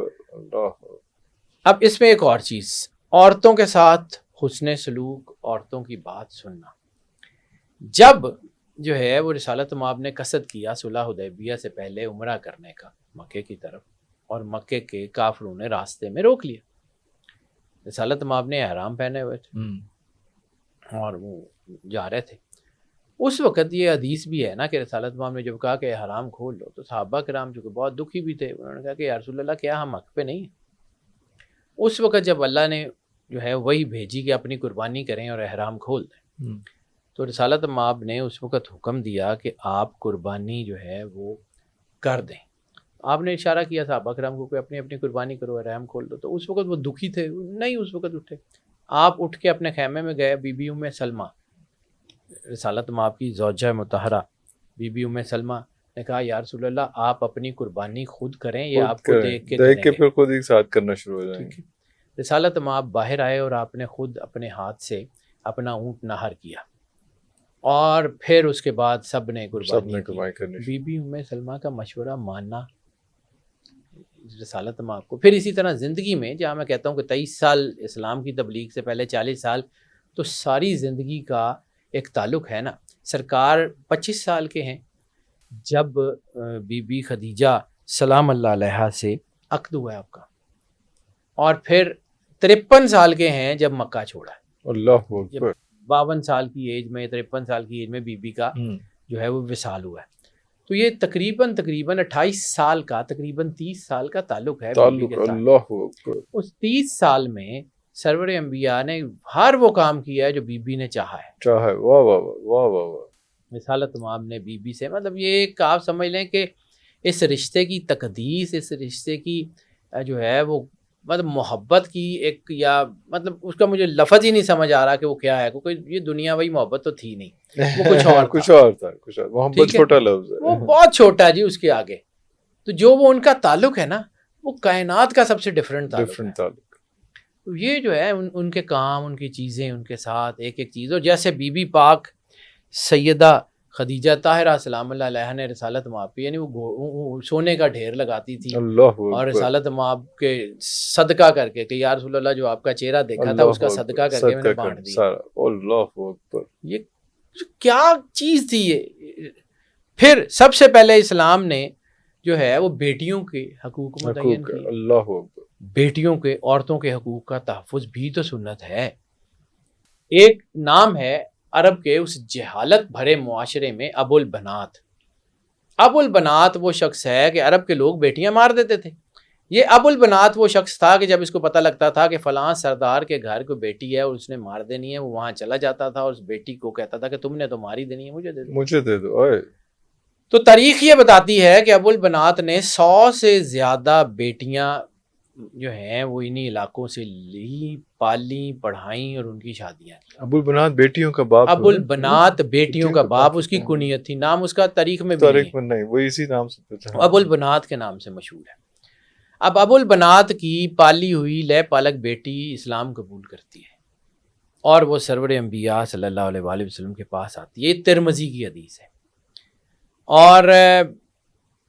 اب اس میں ایک اور چیز، عورتوں کے ساتھ حسن سلوک، عورتوں کی بات سننا۔ جب جو ہے وہ رسالت مآب نے قصد کیا صلح حدیبیہ سے پہلے عمرہ کرنے کا مکے کی طرف، اور مکے کے کافروں نے راستے میں روک لیا، رسالت مآب نے احرام پہنے ہوئے تھے اور وہ جا رہے تھے۔ اس وقت یہ حدیث بھی ہے نا کہ رسالت مآب نے جب کہا کہ احرام کھول لو تو صحابہ کرام جو کہ بہت دکھی بھی تھے، انہوں نے کہا کہ یا رسول اللہ کیا ہم حق پہ نہیں ہیں؟ اس وقت جب اللہ نے جو ہے وہی بھیجی کہ اپنی قربانی کریں اور احرام کھول دیں، تو رسالت مآب نے اس وقت حکم دیا کہ آپ قربانی جو ہے وہ کر دیں۔ آپ نے اشارہ کیا صحابہ کرام کو کہ اپنی اپنی قربانی کرو، احرام کھول دو، تو اس وقت وہ دکھی تھے، نہیں اس وقت اٹھے۔ آپ اٹھ کے اپنے خیمے میں گئے، بی بی ام سلمہ رسالت مآب کی زوجہ مطہرہ بی بی ام سلمہ نے کہا یا رسول اللہ آپ اپنی قربانی خود کریں، یہ آپ کو دیکھ کے پھر خود ہی ساتھ کرنا شروع ہو جائیں گے۔ رسالت مآب باہر آئے اور آپ نے خود اپنے ہاتھ سے اپنا اونٹ نہر کیا، اور پھر اس کے بعد سب نے قربانی کی۔ بی بی ام سلمہ کا مشورہ ماننا رسالت مآب کو۔ پھر اسی طرح زندگی میں جہاں میں کہتا ہوں کہ 23 سال اسلام کی تبلیغ سے پہلے 40 سال تو ساری زندگی کا ایک تعلق ہے نا۔ سرکار 25 سال کے ہیں جب بی بی خدیجہ سلام اللہ علیہا سے عقد ہوا ہے آپ کا، اور پھر 53 سال کے ہیں جب مکہ چھوڑا ہے۔ اللہ اکبر۔ 52 سال کی ایج میں، 53 سال کی ایج میں بی بی کا جو ہے وہ وصال ہوا ہے۔ تو یہ تقریباً 28 سال کا، تقریباً 30 سال کا تعلق ہے بی بی کے ساتھ۔ اللہ اکبر۔ اس 30 سال میں سرور انبیاء نے ہر وہ کام کیا ہے جو بی بی نے چاہا ہے۔ واہ واہ واہ واہ واہ۔ رسالت مآب نے بی بی سے، مطلب یہ ایک آپ سمجھ لیں کہ اس رشتے کی تقدیس، اس رشتے کی جو ہے وہ مطلب محبت کی ایک، یا مطلب اس کا مجھے لفظ ہی نہیں سمجھ آ رہا کہ وہ کیا ہے، کیونکہ یہ دنیا وہی محبت تو تھی نہیں، وہ کچھ اور کچھ اور تھا، کچھ اور۔ محبت چھوٹا لفظ ہے، وہ بہت چھوٹا ہے جی اس کے آگے۔ تو جو وہ ان کا تعلق ہے نا وہ کائنات کا سب سے ڈیفرنٹ تعلق ہے۔ تو یہ جو ہے ان کے کام، ان کی چیزیں، ان کے ساتھ ایک ایک چیز، اور جیسے بی بی پاک سیدہ خدیجہ طاہرہ سلام اللہ علیہا نے رسالت مآب پہ، یعنی وہ سونے کا ڈھیر لگاتی تھی اور رسالت مآب کے صدقہ کر کے کہ یا رسول اللہ جو آپ کا چہرہ دیکھا تھا اس کا صدقہ کر کے میں نے بانٹ دیا۔ اللہ اکبر۔ یہ کیا چیز تھی یہ۔ پھر سب سے پہلے اسلام نے جو ہے وہ بیٹیوں کے حقوق متعین کیے۔ اللہ اکبر۔ بیٹیوں کے، عورتوں کے حقوق کا تحفظ بھی تو سنت ہے۔ ایک نام ہے عرب کے اس جہالت بھرے معاشرے میں ابو البنات۔ ابو البنات وہ شخص ہے کہ عرب کے لوگ بیٹیاں مار دیتے تھے۔ یہ ابو البنات وہ شخص تھا کہ جب اس کو پتہ لگتا تھا کہ فلاں سردار کے گھر کوئی بیٹی ہے اور اس نے مار دینی ہے، وہ وہاں چلا جاتا تھا اور اس بیٹی کو کہتا تھا کہ تم نے تو ماری دینی ہے، مجھے دے دو۔ تو تاریخ یہ بتاتی ہے کہ ابو البنات نے 100 سے زیادہ بیٹیاں جو ہیں وہ انہی علاقوں سے لی، پالی، پڑھائیں اور ان کی شادیاں کی۔ ابو البنات بیٹیوں کا باپ، ابو البنات بیٹیوں کا باپ، اس کی کنیت تھی، نام اس کا تاریخ میں بھی نہیں، وہ اسی نام سے ابو البنات کے نام سے مشہور ہے۔ اب ابو البنات کی پالی ہوئی لے پالک بیٹی اسلام قبول کرتی ہے اور وہ سرور انبیاء صلی اللہ علیہ وآلہ وسلم کے پاس آتی ہے۔ یہ ترمذی کی حدیث ہے، اور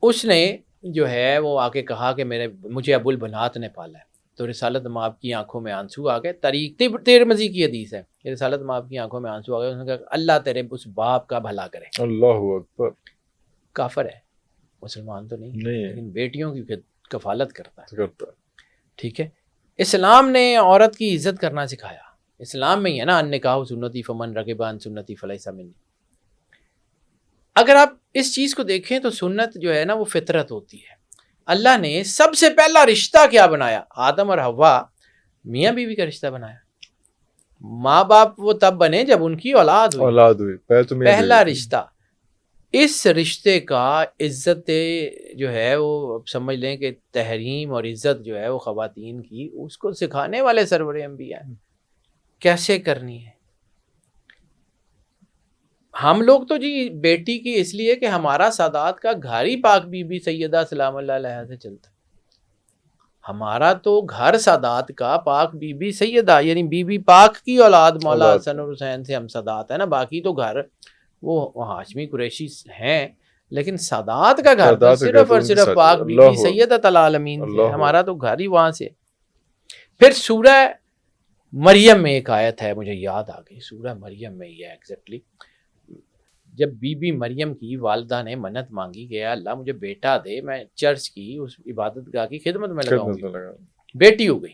اس نے جو ہے وہ آ کے کہا کہ مجھے ابو البنات نے پالا ہے۔ تو رسالت مآب کی آنکھوں میں آنسو آ گئے۔ تاریخ ترمذی کی حدیث ہے، رسالت مآب کی آنکھوں میں آنسو آ گئے۔ اس نے کہا اللہ تیرے اس باپ کا بھلا کرے۔ اللہ اکبر۔ کافر ہے، مسلمان تو نہیں، لیکن بیٹیوں کی کفالت کرتا ہے۔ ٹھیک ہے، اسلام نے عورت کی عزت کرنا سکھایا، اسلام میں ہی ہے نا، النکاح سنتی فمن رغب عن سنتی فلیس منی. اگر آپ اس چیز کو دیکھیں تو سنت جو ہے نا وہ فطرت ہوتی ہے. اللہ نے سب سے پہلا رشتہ کیا بنایا؟ آدم اور حوا میاں بیوی کا رشتہ بنایا. ماں باپ وہ تب بنے جب ان کی اولاد ہوئی. پہلا رشتہ. اس رشتے کا عزت جو ہے وہ سمجھ لیں کہ تحریم اور عزت جو ہے وہ خواتین کی، اس کو سکھانے والے سرور انبیاء ہیں کیسے کرنی ہے. ہم لوگ تو جی بیٹی کی اس لیے کہ ہمارا سادات کا گھر ہی پاک بی بی سیدہ سلام اللہ علیہا سے چلتا. ہمارا تو گھر سادات کا پاک بی بی سیدہ یعنی بی بی پاک کی اولاد مولا حسن اور حسین سے ہم سادات ہے نا. باقی تو گھر وہ ہاشمی قریشی ہیں، لیکن سادات کا گھر تو صرف اور صرف پاک بی بی سیدۃ العالمین ہے. ہمارا تو گھر ہی وہاں سے. پھر سورہ مریم میں ایک آیت ہے، مجھے یاد آ گئی، سورہ مریم میں یہ ایگزیکٹلی جب بی بی مریم کی والدہ نے منت مانگی کہ اللہ مجھے بیٹا دے، میں چرچ کی اس عبادت گاہ کی خدمت میں لگاؤں گی. بیٹی ہو گئی.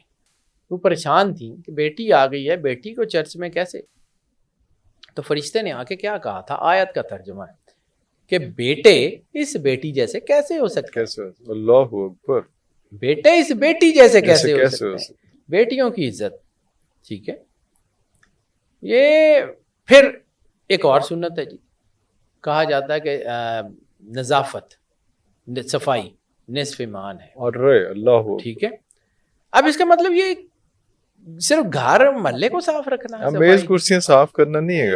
وہ پریشان تھی کہ بیٹی آ گئی ہے، بیٹی کو چرچ میں کیسے. تو فرشتے نے آ کے کیا کہا تھا، آیت کا ترجمہ ہے کہ بیٹے اس بیٹی جیسے کیسے ہو سکتے ہیں. اللہ اکبر. بیٹے اس بیٹی جیسے کیسے ہو سکتے ہیں. بیٹیوں کی عزت. ٹھیک ہے. یہ پھر ایک اور سنت ہے جی، کہا جاتا ہے کہ نظافت صفائی نصف ایمان ہے. اور اللہ ٹھیک ہے. اب اس کا مطلب یہ صرف گھر محلے کو صاف رکھنا ہے، میز کرسیاں صاف کرنا نہیں ہے.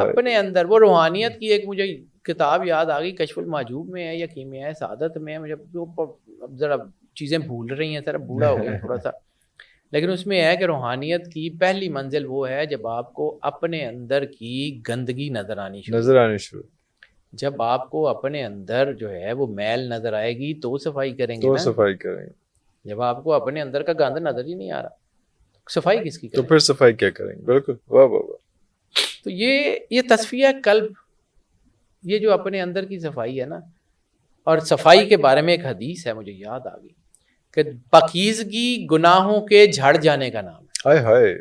اپنے اندر وہ روحانیت کی ایک مجھے کتاب یاد آ گئی، کشف المحجوب میں ہے یا کیمیائے سعادت میں ہے، مجھے ذرا چیزیں بھول رہی ہیں، ذرا بوڑھا ہو گیا تھوڑا سا، لیکن اس میں ہے کہ روحانیت کی پہلی منزل وہ ہے جب آپ کو اپنے اندر کی گندگی نظر آنی شروع. جب آپ کو اپنے اندر جو ہے وہ میل نظر آئے گی تو صفائی کریں گے نا. جب آپ کو اپنے اندر کا گند نظر ہی نہیں آ رہا، صفائی کس کی کریں؟ تو پھر صفائی کیا کریں گے؟ بالکل. واہ واہ واہ. تو یہ تصفیہ قلب، یہ جو اپنے اندر کی صفائی ہے نا. اور صفائی کے بارے میں ایک حدیث ہے مجھے یاد آ گئی کہ پاکیزگی گناہوں کے جھڑ جانے کا نام ہے. ہائے ہائے.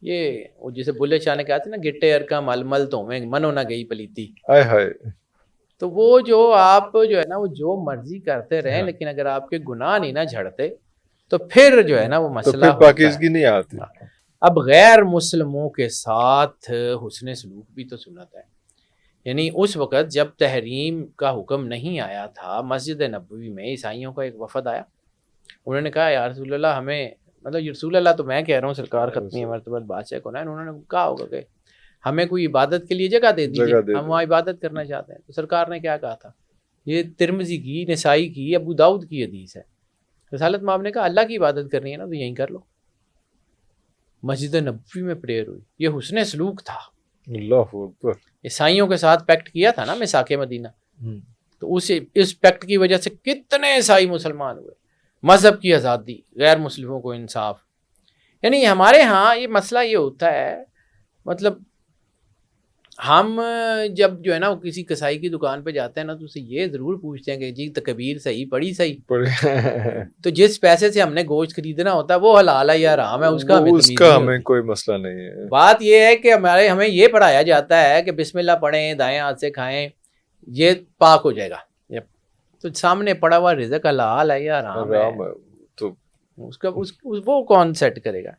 یہ وہ جسے بلے شاہ نے کہا تھا نا، گٹے ارکا مل مل تو میں منو نہ گئی پلیتی. ہائے ہائے. تو وہ جو آپ جو ہے نا وہ جو مرضی کرتے رہیں، لیکن اگر آپ کے گناہ نہیں نہ جھڑتے تو پھر جو ہے نا وہ مسئلہ ہوتا ہے، پاکیزگی نہیں آتی. اب غیر مسلموں کے ساتھ حسن سلوک بھی تو سنت ہے. یعنی اس وقت جب تحریم کا حکم نہیں آیا تھا، مسجد نبوی میں عیسائیوں کا ایک وفد آیا. انہوں نے کہا یا رسول اللہ ہمیں، مطلب رسول اللہ تو میں کہہ رہا ہوں، سرکار ختمی مرتبہ بادشاہ کو نا، انہوں نے کہا ہوگا کہ ہمیں کوئی عبادت کے لیے جگہ دے دیجیے، ہم وہاں عبادت کرنا چاہتے ہیں. تو سرکار نے کیا کہا تھا، یہ ترمذی کی، نسائی کی، ابو داؤد کی حدیث ہے. رسالت مآب نے کہا اللہ کی عبادت کرنی ہے نا تو یہیں کر لو. مسجد نبوی میں پریئر ہوئی. یہ حسن سلوک تھا. اللہ اکبر. عیسائیوں کے ساتھ پیکٹ کیا تھا نا میثاق مدینہ، تو اس پیکٹ کی وجہ سے کتنے عیسائی مسلمان ہوئے. مذہب کی آزادی، غیر مسلموں کو انصاف. یعنی ہمارے ہاں یہ مسئلہ یہ ہوتا ہے، مطلب ہم جب جو ہے نا وہ کسی کسائی کی دکان پہ جاتے ہیں نا تو اسے یہ ضرور پوچھتے ہیں کہ جی تکبیر صحیح پڑھی صحیح. تو جس پیسے سے ہم نے گوشت خریدنا ہوتا ہے وہ حلال ہے یا حرام ہے، اس کا ہمیں کوئی مسئلہ نہیں ہے. بات یہ ہے کہ ہمیں یہ پڑھایا جاتا ہے کہ بسم اللہ پڑھیں، دائیں ہاتھ سے کھائیں، یہ پاک ہو جائے گا. تو سامنے پڑا ہوا رزق حلال ہے یا حرام ہے تو اس کا وہ کون سیٹ کرے گا.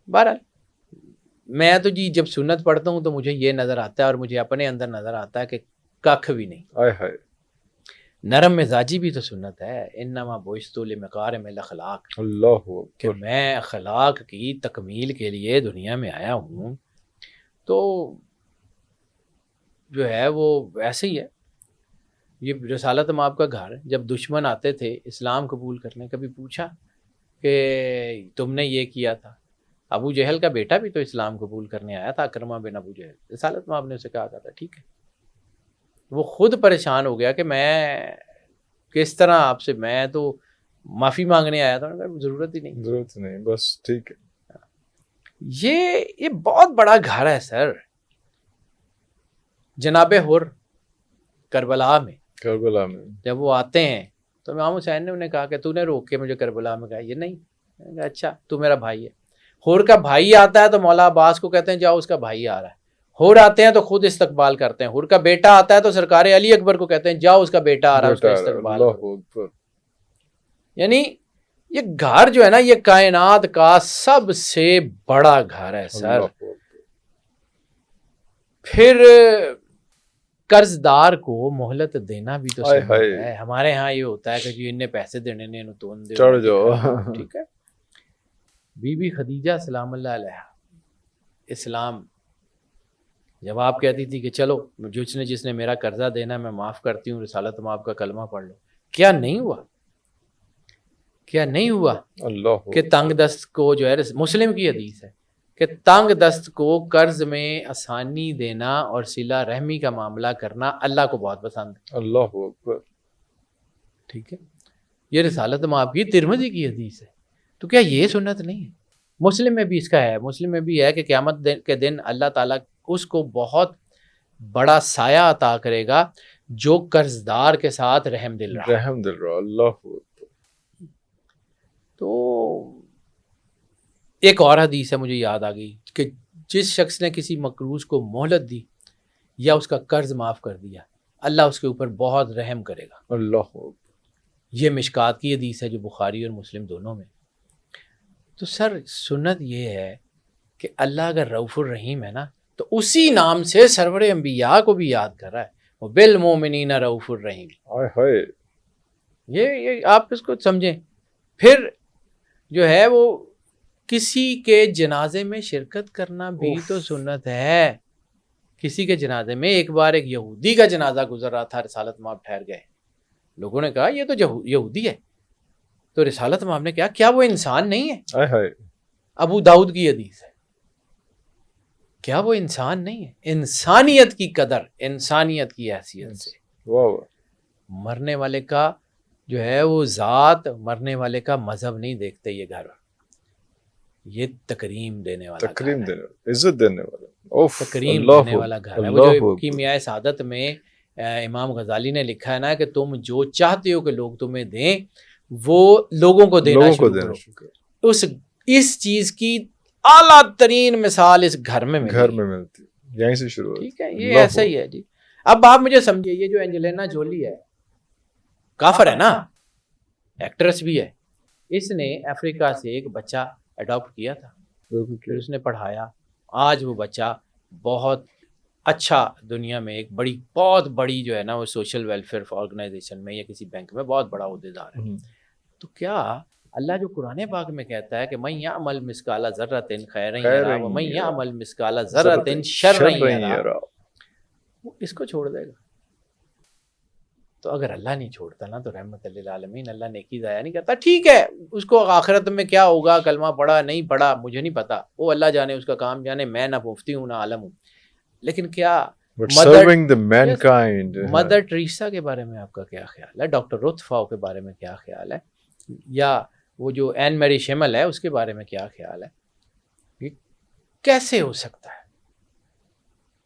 بہرحال میں تو جی جب سنت پڑھتا ہوں تو مجھے یہ نظر آتا ہے اور مجھے اپنے اندر نظر آتا ہے کہ ککھ بھی نہیں. نرم مزاجی بھی تو سنت ہے. انما بعثت لمکارم الاخلاق، اللہ کہ میں اخلاق کی تکمیل کے لیے دنیا میں آیا ہوں. تو جو ہے وہ ایسے ہی ہے. یہ رسالت مآب کا گھر جب دشمن آتے تھے اسلام قبول کرنے، کبھی پوچھا کہ تم نے یہ کیا تھا؟ ابو جہل کا بیٹا بھی تو اسلام قبول کرنے آیا تھا، اکرمہ بن ابو جہل. رسالت مآب نے اسے کہا تھا ٹھیک ہے. وہ خود پریشان ہو گیا کہ میں کس طرح آپ سے، میں تو معافی مانگنے آیا تھا. ضرورت ہی نہیں بس ٹھیک ہے. یہ بہت بڑا گھر ہے سر. جناب حر کربلا میں جب وہ آتے ہیں تو امام حسین نے انہیں کہا کہ تو نے روک کے مجھے کربلا میں کہا، یہ نہیں، اچھا تو میرا بھائی ہے. حور کا بھائی آتا ہے تو مولا عباس کو کہتے ہیں جاؤ اس کا بھائی آ رہا ہے. حور آتے ہیں تو خود استقبال کرتے ہیں. حور کا بیٹا آتا ہے تو سرکار علی اکبر کو کہتے ہیں جاؤ اس کا بیٹا آ رہا ہے اس کا استقبال کرو. اللہ اکبر. یعنی یہ گھر جو ہے نا یہ کائنات کا سب سے بڑا گھر ہے سر. اللہ اکبر. پھر قرض دار کو مہلت دینا بھی تو ہائے سنت ہائے. ہے. ہمارے ہاں یہ ہوتا ہے کہ جی انہیں پیسے دینے نے تو چڑھ جاؤ. ٹھیک ہے. بی بی خدیجہ سلام اللہ علیہ اسلام جب آپ کہتی تھی کہ چلو جس نے میرا قرضہ دینا میں معاف کرتی ہوں رسالت میں آپ کا کلمہ پڑھ لو, کیا نہیں ہوا؟ کیا نہیں ہوا اللہ کہ تنگ دست کو جو ہے مسلم کی حدیث ہے کہ تنگ دست کو قرض میں آسانی دینا اور صلہ رحمی کا معاملہ کرنا اللہ کو بہت پسند ہے. اللہ اکبر. ٹھیک ہے. یہ رسالت میں آپ کی ترمذی کی حدیث ہے. تو کیا یہ سنت نہیں ہے؟ مسلم میں بھی اس کا ہے. مسلم میں بھی ہے کہ قیامت کے دن اللہ تعالیٰ اس کو بہت بڑا سایہ عطا کرے گا جو قرض دار کے ساتھ رحم دل رہا. رحم دل رہا. اللہ اکبر. تو ایک اور حدیث ہے مجھے یاد آ گئی کہ جس شخص نے کسی مقروض کو مہلت دی یا اس کا قرض معاف کر دیا اللہ اس کے اوپر بہت رحم کرے گا. اللہ اکبر. یہ مشکات کی حدیث ہے جو بخاری اور مسلم دونوں میں. تو سر سنت یہ ہے کہ اللہ اگر رؤوف الرحیم ہے نا تو اسی نام سے سرور انبیاء کو بھی یاد کر رہا ہے, وہ بالمومنین رؤوف الرحیم. ہائے ہائے. یہ آپ اس کو سمجھیں. پھر جو ہے وہ کسی کے جنازے میں شرکت کرنا بھی تو سنت ہے. کسی کے جنازے میں ایک بار ایک یہودی کا جنازہ گزر رہا تھا, رسالت مآب ٹھہر گئے. لوگوں نے کہا یہ تو یہودی ہے. تو رسالت مآب نے کہا کیا وہ انسان نہیں ہے؟ ہائے ہائے. ابو داؤد کی حدیث ہے. کیا وہ انسان نہیں ہے؟ انسانیت کی قدر, انسانیت کی حیثیت سے واہ واہ. مرنے والے کا جو ہے وہ ذات, مرنے والے کا مذہب نہیں دیکھتے. یہ گھر یہ تکریم دینے والا تکریم گھر ہے. دینے والا, عزت دینے والا, اوف تکریم اللہ دینے والا گھر ہے. اللہ وہ جو اکبر. کیمیائے سعادت میں امام غزالی نے لکھا ہے نا کہ تم جو چاہتے ہو کہ لوگ تمہیں دیں وہ لوگوں کو دینا لوگوں کو شروع دینا کرو. شروع کرو. اس چیز کی اعلیٰ ترین مثال اس گھر میں گھر میں ملتی ہے, یہیں سے شروع ہوتی. ٹھیک ہے. یہ ایسا ہی ہے جی. اب آپ مجھے سمجھیے, یہ جو اینجلینا جولی ہے کافر ہے نا, ایکٹریس بھی ہے. اس نے افریقہ سے ایک بچہ اڈاپٹ کیا تھا, پھر اس نے پڑھایا. آج وہ بچہ بہت اچھا دنیا میں ایک بہت بڑی جو ہے نا وہ سوشل ویلفیئر آرگنائزیشن میں یا کسی بینک میں بہت بڑا عہدیدار ہے. تو کیا اللہ جو قرآن پاک میں کہتا ہے کہ من یعمل مثقال ذرۃ خیرا یرہ ومن یعمل مثقال ذرۃ شرا یرہ, وہ اس کو چھوڑ دے گا. تو اگر اللہ نہیں چھوڑتا نا تو رحمت للعالمین, اللہ نیکی ضائع نہیں کرتا. ٹھیک ہے اس کو آخرت میں کیا ہوگا, کلمہ پڑھا نہیں پڑھا مجھے نہیں پتا, وہ اللہ جانے, اس کا کام جانے. میں نہ مفتی ہوں نہ عالم ہوں. لیکن کیا مدر ٹریسا کے بارے میں آپ کا کیا خیال ہے؟ ڈاکٹر رتفاؤ کے بارے میں کیا خیال ہے؟ یا وہ جو این میری شمل ہے اس کے بارے میں کیا خیال ہے؟ یہ کیسے ہو سکتا ہے؟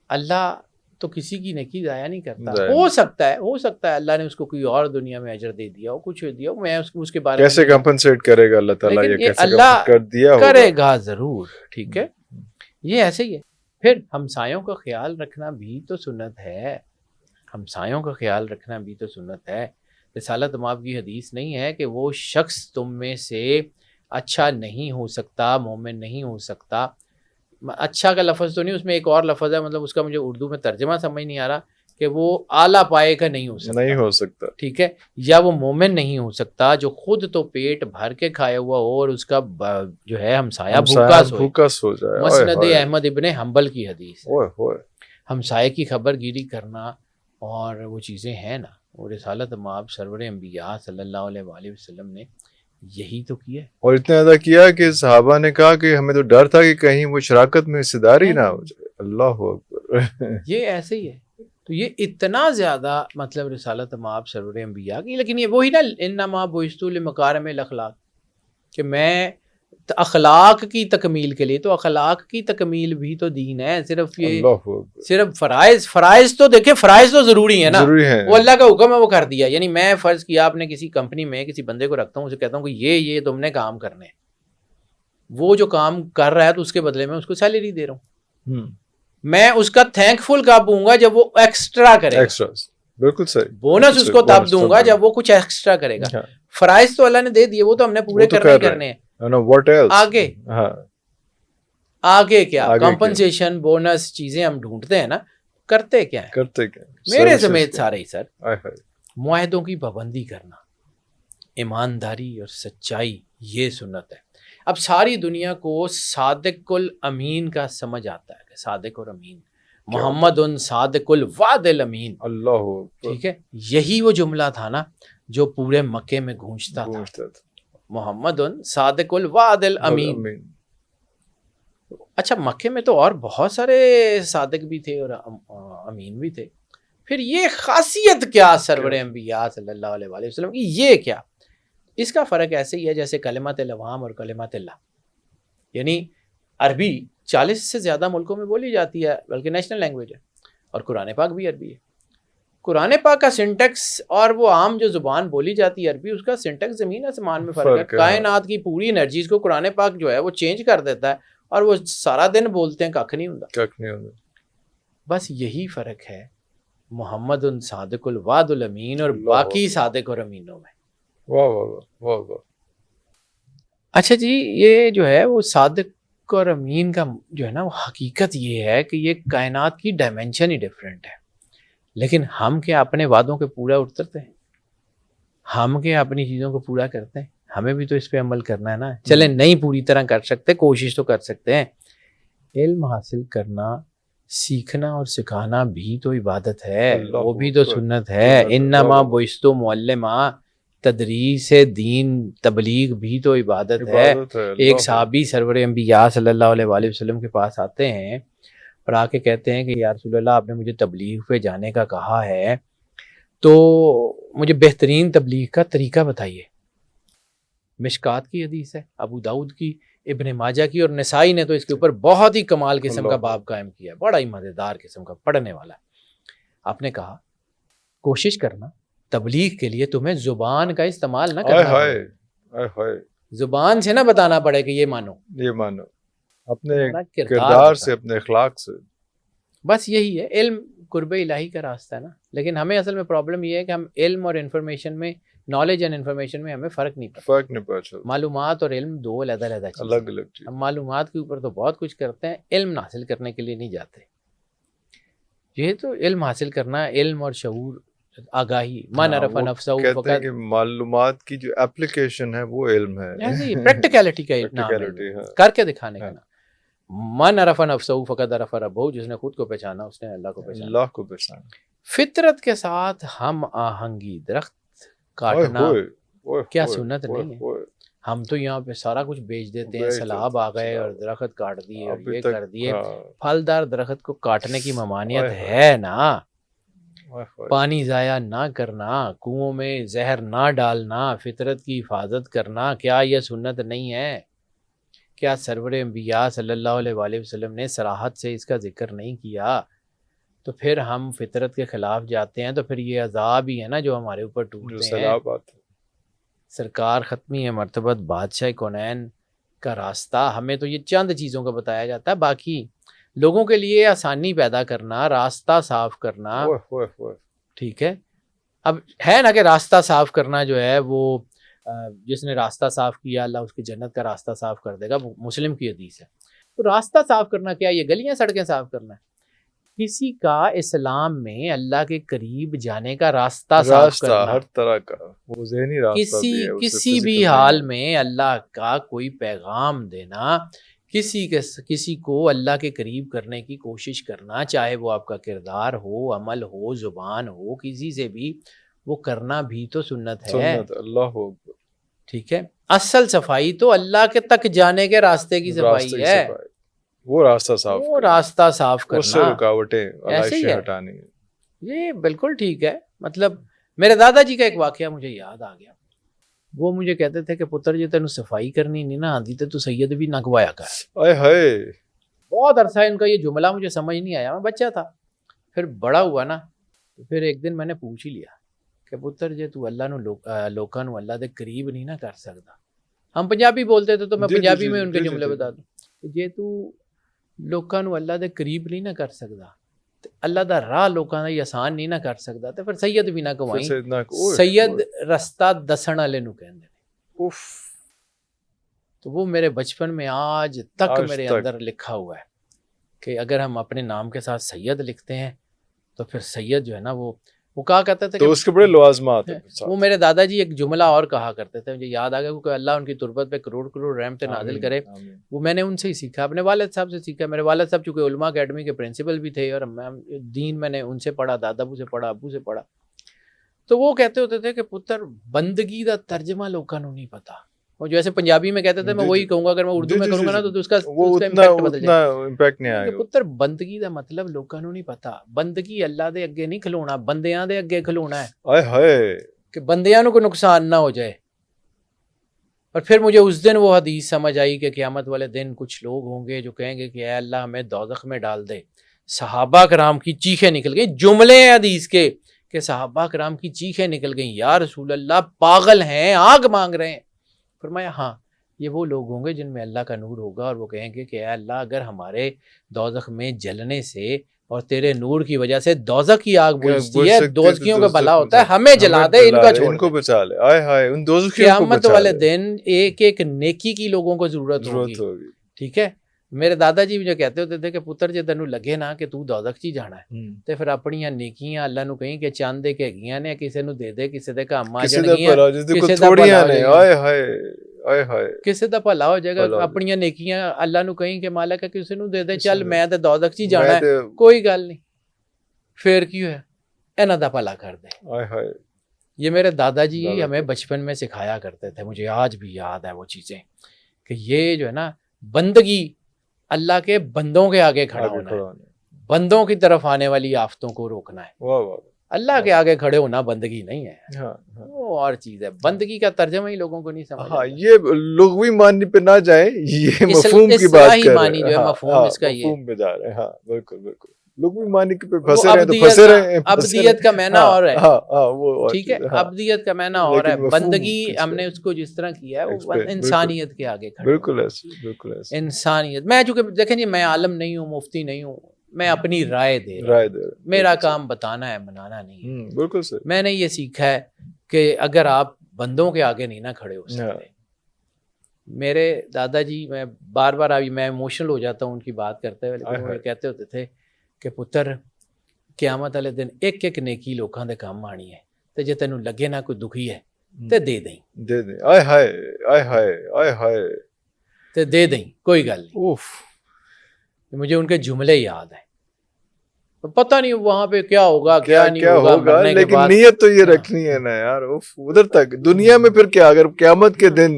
اللہ تو کسی کی نیکی ضائع نہیں کرتا. ہو سکتا ہے اللہ نے اس کو کوئی اور دنیا میں اجر دے دیا ہو, کچھ دیا ہو, میں اس کے بارے میں کیسے کمپنسیٹ کرے گا اللہ تعالیٰ, یہ کیسے اللہ کر دیا کرے گا ضرور. ٹھیک ہے, یہ ایسے ہی ہے. پھر ہمسایوں کا خیال رکھنا بھی تو سنت ہے. ہمسایوں کا خیال رکھنا بھی تو سنت ہے. رسالت مآب کی حدیث نہیں ہے کہ وہ شخص تم میں سے اچھا نہیں ہو سکتا, مومن نہیں ہو سکتا. اچھا کا لفظ تو نہیں, اس میں ایک اور لفظ ہے, مطلب اس کا مجھے اردو میں ترجمہ سمجھ نہیں آ رہا, کہ وہ اعلیٰ پائے کا نہیں ہو سکتا. ٹھیک ہے, یا وہ مومن نہیں ہو سکتا جو خود تو پیٹ بھر کے کھایا ہوا ہو اور اس کا جو ہے ہمسایہ بھوکا سو جائے. مسند احمد ابن حنبل کی حدیث. ہمسایہ کی خبر گیری کرنا اور وہ چیزیں ہیں نا, اور رسالت مآب سرور انبیاء صلی اللہ علیہ وآلہ وسلم نے یہی تو کیا ہے. اور اتنا زیادہ کیا کہ صحابہ نے کہا کہ ہمیں تو ڈر تھا کہ کہیں وہ شراکت میں حصہ داری نہ ہو جائے. اللہ اکبر. یہ ایسے ہی ہے. تو یہ اتنا زیادہ مطلب رسالت مآب سرور انبیاء کی. لیکن یہ وہی نا, انما بعثت لمکارم الاخلاق, کہ میں اخلاق کی تکمیل کے لیے, تو اخلاق کی تکمیل بھی تو دین ہے. صرف یہ صرف فرائض تو دیکھیں, فرائض تو ضروری ہے نا, وہ اللہ کا حکم ہے وہ کر دیا. یعنی میں فرض کیا آپ نے کسی کمپنی میں کسی بندے کو رکھتا ہوں, اسے کہتا ہوں کہ یہ تم نے کام کرنے ہیں, وہ جو کام کر رہا ہے تو اس کے بدلے میں اس کو سیلری دے رہا ہوں. ہوں. میں اس کا تھینک فل کب ہوں گا جب وہ ایکسٹرا کرے گا. ایکسٹرا بالکل صحیح. بونس اس کو تب دوں گا جب وہ کچھ ایکسٹرا کرے گا. فرائض تو اللہ نے دے دیے, وہ تو ہم نے پورے کرنے ہیں. واٹ ایلس آگے ہاں آگے کیا کمپنسیشن بونس چیزیں ہم ڈھونڈتے ہیں نا, کرتے کیا ہیں؟ کرتے کیا میرے سمیت سارے ہی سر. آئے ہائے. معاہدوں کی پابندی کرنا, ایمانداری اور سچائی, یہ سنت ہے. اب ساری دنیا کو صادق الامین کا سمجھ آتا ہے کہ صادق اور امین, محمد ان صادق الوعد الامین. اللہ ٹھیک ہے, یہی وہ جملہ تھا نا جو پورے مکے میں گونجتا تھا, محمد ان صادق الوعد الامین. اچھا, مکے میں تو اور بہت سارے صادق بھی تھے اور امین بھی تھے, پھر یہ خاصیت کیا سرور انبیاء صلی اللہ علیہ وآلہ وسلم کی, یہ کیا؟ اس کا فرق ایسے ہی ہے جیسے کلمات العوام اور کلمات اللہ. یعنی عربی 40 سے زیادہ ملکوں میں بولی جاتی ہے, بلکہ نیشنل لینگویج ہے, اور قرآن پاک بھی عربی ہے. قرآن پاک کا سنٹیکس اور وہ عام جو زبان بولی جاتی ہے عربی, اس کا سنٹیکس زمین آسمان میں فرق ہے. کائنات کی پوری انرجیز کو قرآن پاک جو ہے وہ چینج کر دیتا ہے, اور وہ سارا دن بولتے ہیں کھ نہیں ہوتا. بس یہی فرق ہے محمد ان صادق الوعد الامین اور باقی صادق اور امینوں میں. واہ واہ واہ واہ. اچھا جی, یہ جو ہے وہ صادق اور امین کا جو ہے نا وہ حقیقت یہ ہے کہ یہ کائنات کی ڈائمینشن ہی ڈیفرنٹ ہے. لیکن ہم کیا اپنے وعدوں کے پورا اترتے ہیں؟ ہم کیا اپنی چیزوں کو پورا کرتے ہیں؟ ہمیں بھی تو اس پہ عمل کرنا ہے نا. چلے نہیں پوری طرح کر سکتے, کوشش تو کر سکتے ہیں. علم حاصل کرنا, سیکھنا اور سکھانا بھی تو عبادت ہے, وہ بھی تو سنت ہے. انما بعثت معلما, تدریس دین تبلیغ بھی تو عبادت ہے. ایک صحابی سرور انبیاء صلی اللہ علیہ وآلہ وسلم کے پاس آتے ہیں اور آ کے کہتے ہیں کہ یا رسول اللہ, آپ نے مجھے تبلیغ پہ جانے کا کہا ہے, تو مجھے بہترین تبلیغ کا طریقہ بتائیے. مشکات کی حدیث ہے, ابو داؤد کی, ابن ماجہ کی, اور نسائی نے تو اس کے اوپر بہت ہی کمال قسم کا باب قائم کیا, بڑا ہی مزیدار قسم کا, پڑھنے والا. آپ نے کہا کوشش کرنا تبلیغ کے لیے تمہیں زبان کا استعمال نہ کرنا پڑے, زبان سے نہ بتانا پڑے کہ یہ مانو, یہ مانو, اپنے کردار سے, اپنے اخلاق سے. بس یہی ہے علم, قرب الہی کا راستہ ہے نا. لیکن ہمیں اصل میں پرابلم یہ ہے کہ ہم علم اور انفارمیشن میں, نالج اینڈ انفارمیشن میں ہمیں فرق نہیں پڑتا. معلومات اور علم دو علیحدہ چیزیں, الگ الگ. ہم معلومات کے اوپر تو بہت کچھ کرتے ہیں, علم حاصل کرنے کے لیے نہیں جاتے. یہ تو علم حاصل کرنا, علم اور شعور, آگاہی. من عرف نفسہ کہتے ہیں کہ معلومات کی جو اپلیکیشن ہے وہ علم ہے, پریکٹیکلٹی کا نام ہے, کر کے دکھانے کا نام. من عرف نفسہ فقد عرف ربہ, جس نے خود کو پہچانا اس نے اللہ کو پہچانا. فطرت کے ساتھ ہم آہنگی, درخت کاٹنا کیا سنت نہیں ہے؟ ہم تو یہاں پہ سارا کچھ بیچ دیتے ہیں, سیلاب آ گئے اور درخت کاٹ دیے اور یہ کر دیے. پھلدار درخت کو کاٹنے کی ممانعت ہے نا. پانی ضائع نہ کرنا, کنووں میں زہر نہ ڈالنا, فطرت کی حفاظت کرنا, کیا یہ سنت نہیں ہے؟ کیا سرور انبیاء صلی اللہ علیہ وآلہ وسلم نے صراحت سے اس کا ذکر نہیں کیا؟ تو پھر ہم فطرت کے خلاف جاتے ہیں, تو پھر یہ عذاب ہی ہے نا جو ہمارے اوپر ٹوٹتے ہیں. سرکار ختمی مرتبت بادشاہ کونین کا راستہ, ہمیں تو یہ چند چیزوں کا بتایا جاتا ہے, باقی لوگوں کے لیے آسانی پیدا کرنا, راستہ صاف کرنا. ٹھیک ہے, اب ہے نا کہ راستہ صاف کرنا جو ہے وہ جس نے راستہ صاف کیا اللہ اس کی جنت کا راستہ صاف کر دے گا, مسلم کی حدیث ہے. تو راستہ صاف کرنا کیا, یہ گلیاں سڑکیں صاف کرنا ہے؟ کسی کا اسلام میں اللہ کے قریب جانے کا راستہ صاف کرنا, ہر طرح کا وہ ذہنی راستہ, کسی بھی حال میں اللہ کا کوئی پیغام دینا, کسی کو اللہ کے قریب کرنے کی کوشش کرنا, چاہے وہ آپ کا کردار ہو, عمل ہو, زبان ہو, کسی سے بھی, وہ کرنا بھی تو سنت ہے. اللہ ہو. ٹھیک ہے, اصل صفائی تو اللہ کے تک جانے کے راستے کی صفائی ہے, وہ راستہ صاف کرنا, اس سے رکاوٹیں علائشیں ہٹانی. یہ بالکل ٹھیک ہے. مطلب میرے دادا جی کا ایک واقعہ مجھے یاد آ گیا. وہ مجھے کہتے تھے کہ پتر جی تینوں صفائی کرنی نہیں نہ آتی تو سید بھی نہ گوایا کر. بہت عرصہ ان کا یہ جملہ مجھے سمجھ نہیں آیا, میں بچہ تھا. پھر بڑا ہوا نا, تو پھر ایک دن میں نے پوچھ ہی لیا کہ پتر جی تو اللہ نو لوکاں نو اللہ دے قریب نہیں نہ کر سکتا, ہم پنجابی بولتے تھے تو میں جی جی پنجابی جی میں ان کے جی جملے جی بتا دوں. جے تو ਲੋਕਾਂ ਨੂੰ ਅੱਲਾ ਦੇ ਕਰੀਬ ਨਹੀਂ ਨਾ ਕਰ ਸਕਦਾ ਤੇ ਅੱਲਾ ਦਾ ਰਾਹ ਲੋਕਾਂ ਦਾ ਹੀ ਆਸਾਨ ਨਹੀਂ ਨਾ ਕਰ ਸਕਦਾ ਤੇ ਫਿਰ ਸੈਯਦ ਵੀ ਨਾ پھر ਕਵਾਈ. سیدنا اوہ سید رستہ دسن والے نو کہندے نے. اوف تو وہ میرے بچپن میں آج تک آج میرے تک اندر لکھا ہوا ہے کہ اگر ہم اپنے نام کے ساتھ سید لکھتے ہیں تو پھر سید جو ہے نا وہ کہا کرتے تھے تو کہ اس کے بڑے لوازمات ہیں وہ میرے دادا جی ایک جملہ اور کہا کرتے تھے, مجھے یاد آ گیا کہ اللہ ان کی تربت پہ کروڑ کروڑ رحمتیں نازل کرے. وہ میں نے ان سے ہی سیکھا, اپنے والد صاحب سے سیکھا. میرے والد صاحب چونکہ علماء اکیڈمی کے پرنسپل بھی تھے اور دین میں نے ان سے پڑھا, دادا ابو سے پڑھا, ابو سے پڑھا. تو وہ کہتے ہوتے تھے کہ پتر بندگی دا ترجمہ لوگوں کو نہیں پتا. وہ جیسے پنجابی میں کہتے تھے میں وہی کہوں گا, اگر میں اردو میں کروں گا نا تو اس کا امپیکٹ بدل جائے گا. امپیکٹ نہیں آئے گا. پتر بندگی دا مطلب لوگوں کو نہیں پتا. بندگی اللہ دے اگے نہیں کھلونا, بندیاں دے اگے کھلونا ہے. آئے ہائے کہ بندیاں کو نقصان نہ ہو جائے. اور پھر مجھے اس دن وہ حدیث سمجھ آئی کہ قیامت والے دن کچھ لوگ ہوں گے جو کہیں گے کہ اے اللہ ہمیں دوزخ میں ڈال دے. صحابہ کرام کی چیخیں نکل گئیں, جملے ہیں حدیث کے کہ صحابہ کرام کی چیخیں نکل گئیں, یا رسول اللہ پاگل ہیں, آگ مانگ رہے ہیں. فرمایا ہاں یہ وہ لوگ ہوں گے جن میں اللہ کا نور ہوگا اور وہ کہیں گے کہ اے اللہ اگر ہمارے دوزخ میں جلنے سے اور تیرے نور کی وجہ سے دوزخ کی آگ بجھتی ہے, دوزخیوں کا بھلا ہوتا ہے, ہمیں جلا دے, ان کا چھوڑ, ان کو بچا لے. آئے ہائے ان دوزخیوں کو قیامت بچا والے لے. دن ایک ایک نیکی کی لوگوں کو ضرورت ہوگی. ٹھیک ہے, میرے دادا جی مجھے کہتے ہوتے تھے کہ پتر جے تینوں لگے نا کہ تو دوزخ چی جانا ہے تے پھر اپنیاں نیکیاں اللہ نو کہیں کہ چاند دے کے گیاں نے, کسے نو دے دے, کسے دے کام آ جان گیاں, کسے دا تھوڑیاں نے. آئے ہائے آئے ہائے کسے دا بھلا ہو جائے گا. اپنیاں نیکیاں اللہ نو کہیں کہ مالک ہے کسے نو دے دے, چل میں تے دوزخ چی جانا ہے, کوئی گل نہیں. پھر کی ہویا, انہاں دا بھلا کر دے. آئے ہائے. یہ میرے دادا جی ہمیں بچپن میں سکھایا کرتے تھے, مجھے آج بھی یاد ہے وہ چیزیں کہ یہ جو ہے نا بندگی اللہ کے بندوں کے آگے کھڑا ہونا ہے, بندوں کی طرف آنے والی آفتوں کو روکنا ہے. واہ واہ. اللہ کے آگے کھڑے ہونا بندگی نہیں ہے, ہاں وہ اور چیز ہے. بندگی کا ترجمہ ہی لوگوں کو نہیں سمجھ. ہاں یہ لغوی معنی پہ نہ جائیں, یہ مفہوم کی بات کر رہے ہیں. جو ہے مفہوم اس کا یہ مفہوم پہ جا رہے ہیں. ہاں بالکل بالکل, لغوی معنی پہ پھنسے رہے تو پھنسے رہے ہیں. ابدیت کا معنی اور ہے. وہ ٹھیک ہے, ابدیت کا معنی اور ہے. بندگی ہم نے اس کو جس طرح کیا ہے وہ انسانیت کے آگے کھڑا. بالکل ایسے بالکل ایسے انسانیت. میں چونکہ دیکھیں جی میں عالم نہیں ہوں, مفتی نہیں ہوں, میں اپنی رائے دے رہا ہوں. میرا کام بتانا ہے, منانا نہیں ہے. بالکل سر. میں نے یہ سیکھا ہے کہ اگر آپ بندوں کے آگے نہیں نہ کھڑے ہو سکتے. میرے دادا جی, میں بار بار ابھی میں ایموشنل ہو جاتا ہوں ان کی بات کرتے ہوئے, لیکن وہ کہتے ہوتے تھے کہ پتر قیامت والے دن ایک ایک نیکی لوکاں دے کام آنی ہے, تے جے تینوں لگے نہ کوئی دکھی ہے تے دے دیں. دے دیں. آئے ہائے آئے ہائے آئے ہائے. تے دے دیں, کوئی گل نہیں. اوف. مجھے ان کے جملے یاد ہیں. پتہ نہیں وہاں پہ کیا ہوگا کیا نہیں ہوگا, لیکن نیت تو یہ رکھنی ہے نا یار. ادھر تک دنیا میں پھر کیا, اگر قیامت کے دن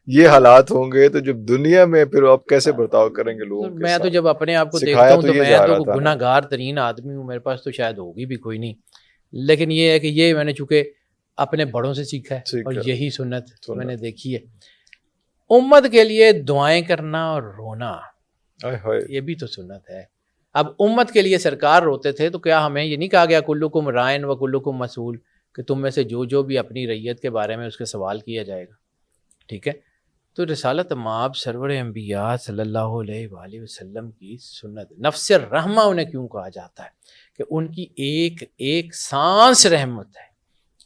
یہ حالات ہوں گے تو جب دنیا میں پھر آپ کیسے برتاؤ کریں گے لوگوں کے ساتھ. میں تو جب اپنے آپ کو دیکھتا ہوں تو میں تو گناہ گار ترین آدمی ہوں, میرے پاس تو شاید ہوگی بھی کوئی نہیں. لیکن یہ ہے کہ یہ میں نے چونکہ اپنے بڑوں سے سیکھا ہے اور یہی سنت میں نے دیکھی ہے. امت کے لیے دعائیں کرنا اور رونا, یہ بھی تو سنت ہے. اب امت کے لیے سرکار روتے تھے تو کیا ہمیں یہ نہیں کہا گیا کلکم رائن و کلکم مسئول, کہ تم میں سے جو بھی اپنی ریت کے بارے میں اس کے سوال کیا جائے گا. ٹھیک ہے, تو رسالت مآب سرور انبیاء صلی اللہ علیہ وآلہ وسلم کی سنت نفس رحمہ انہیں کیوں کہا جاتا ہے کہ ان کی ایک ایک سانس رحمت ہے,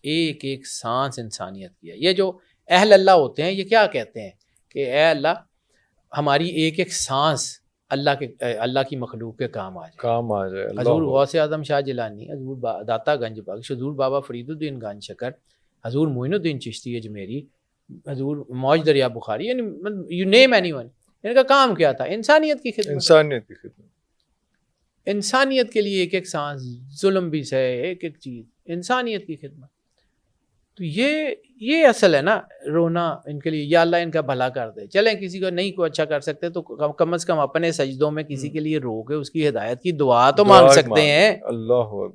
ایک ایک سانس انسانیت کی ہے. یہ جو اہل اللہ ہوتے ہیں یہ کیا کہتے ہیں کہ اے اللہ ہماری ایک ایک سانس اللہ کی مخلوق کے کام آ جائے. حضور غوث اعظم شاہ جیلانی, حضور داتا گنج بخش, حضور بابا فرید الدین گنج شکر, حضور معین الدین چشتی اجمیری, حضور موج دریا بخاری, یعنی یو نیم اینی ون, ان کا کام کیا تھا؟ انسانیت کی خدمت. انسانیت کی خدمت, انسانیت کے لیے ایک ایک سانس, ظلم بھی سہے, ایک ایک چیز, انسانیت کی خدمت. تو یہ اصل ہے نا رونا ان کے لیے, یا اللہ ان کا بھلا کر دے. چلیں کسی کو نہیں کو اچھا کر سکتے تو کم از کم اپنے سجدوں میں کسی کے لیے رو کے اس کی ہدایت کی دعا تو مانگ سکتے ہیں. اللہ اکبر.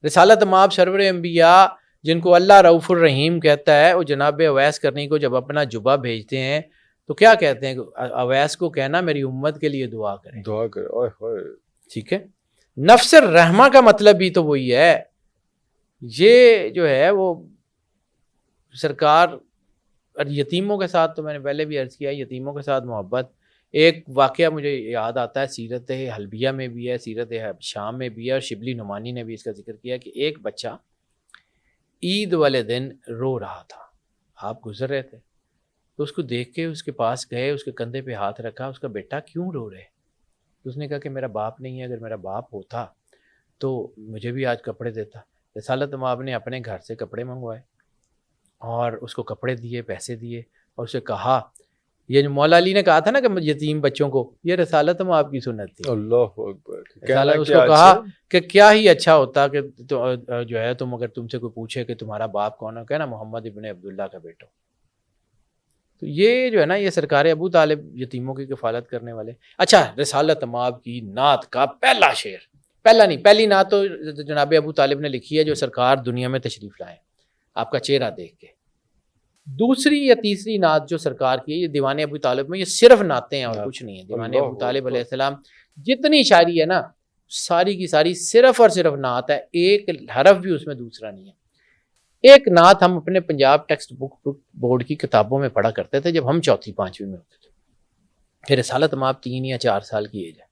رسالت مآب سرور انبیاء جن کو اللہ رؤوف الرحیم کہتا ہے, وہ جناب اویس کرنی کو جب اپنا جبہ بھیجتے ہیں تو کیا کہتے ہیں؟ اویس کو کہنا میری امت کے لیے دعا کریں, دعا کریں. ٹھیک ہے, نفس رحمہ کا مطلب بھی تو وہی ہے. یہ جو ہے وہ سرکار اور یتیموں کے ساتھ تو میں نے پہلے بھی عرض کیا، یتیموں کے ساتھ محبت. ایک واقعہ مجھے یاد آتا ہے، سیرت حلبیہ میں بھی ہے، سیرت شام میں بھی ہے، اور شبلی نعمانی نے بھی اس کا ذکر کیا کہ ایک بچہ عید والے دن رو رہا تھا. آپ گزر رہے تھے تو اس کو دیکھ کے اس کے پاس گئے، اس کے کندھے پہ ہاتھ رکھا، اس کا بیٹا کیوں رو رہے؟ اس نے کہا کہ میرا باپ نہیں ہے، اگر میرا باپ ہوتا تو مجھے بھی آج کپڑے دیتا. رسالت مآب نے اپنے گھر سے کپڑے منگوائے اور اس کو کپڑے دیے، پیسے دیے، اور اسے کہا، یہ جو مولا علی نے کہا تھا نا کہ یتیم بچوں کو، یہ رسالت مآب کی سنت تھی. اللہ اکبر. رسالت اس کو کہا کہ کیا ہی اچھا ہوتا کہ جو ہے تم، اگر تم سے کوئی پوچھے کہ تمہارا باپ کون ہے، کہنا محمد ابن عبداللہ کا بیٹا. تو یہ جو ہے نا، یہ سرکار ابو طالب یتیموں کی کفالت کرنے والے. اچھا، رسالت مآب کی نعت کا پہلا شعر، پہلا نہیں، پہلی نعت تو جناب ابو طالب نے لکھی ہے جو سرکار دنیا میں تشریف لائے آپ کا چہرہ دیکھ کے. دوسری یا تیسری نعت جو سرکار کی ہے یہ دیوان ابو طالب میں، یہ صرف نعتیں ہیں اور کچھ نہیں ہے. دیوان ابو طالب علیہ السلام جتنی شاعری ہے نا، ساری کی ساری صرف اور صرف نعت ہے، ایک حرف بھی اس میں دوسرا نہیں ہے. ایک نعت ہم اپنے پنجاب ٹیکسٹ بک بورڈ کی کتابوں میں پڑھا کرتے تھے جب ہم چوتھی پانچویں میں ہوتے تھے. پھر رسالت مآب 3 یا 4 سال کی ایج ہے،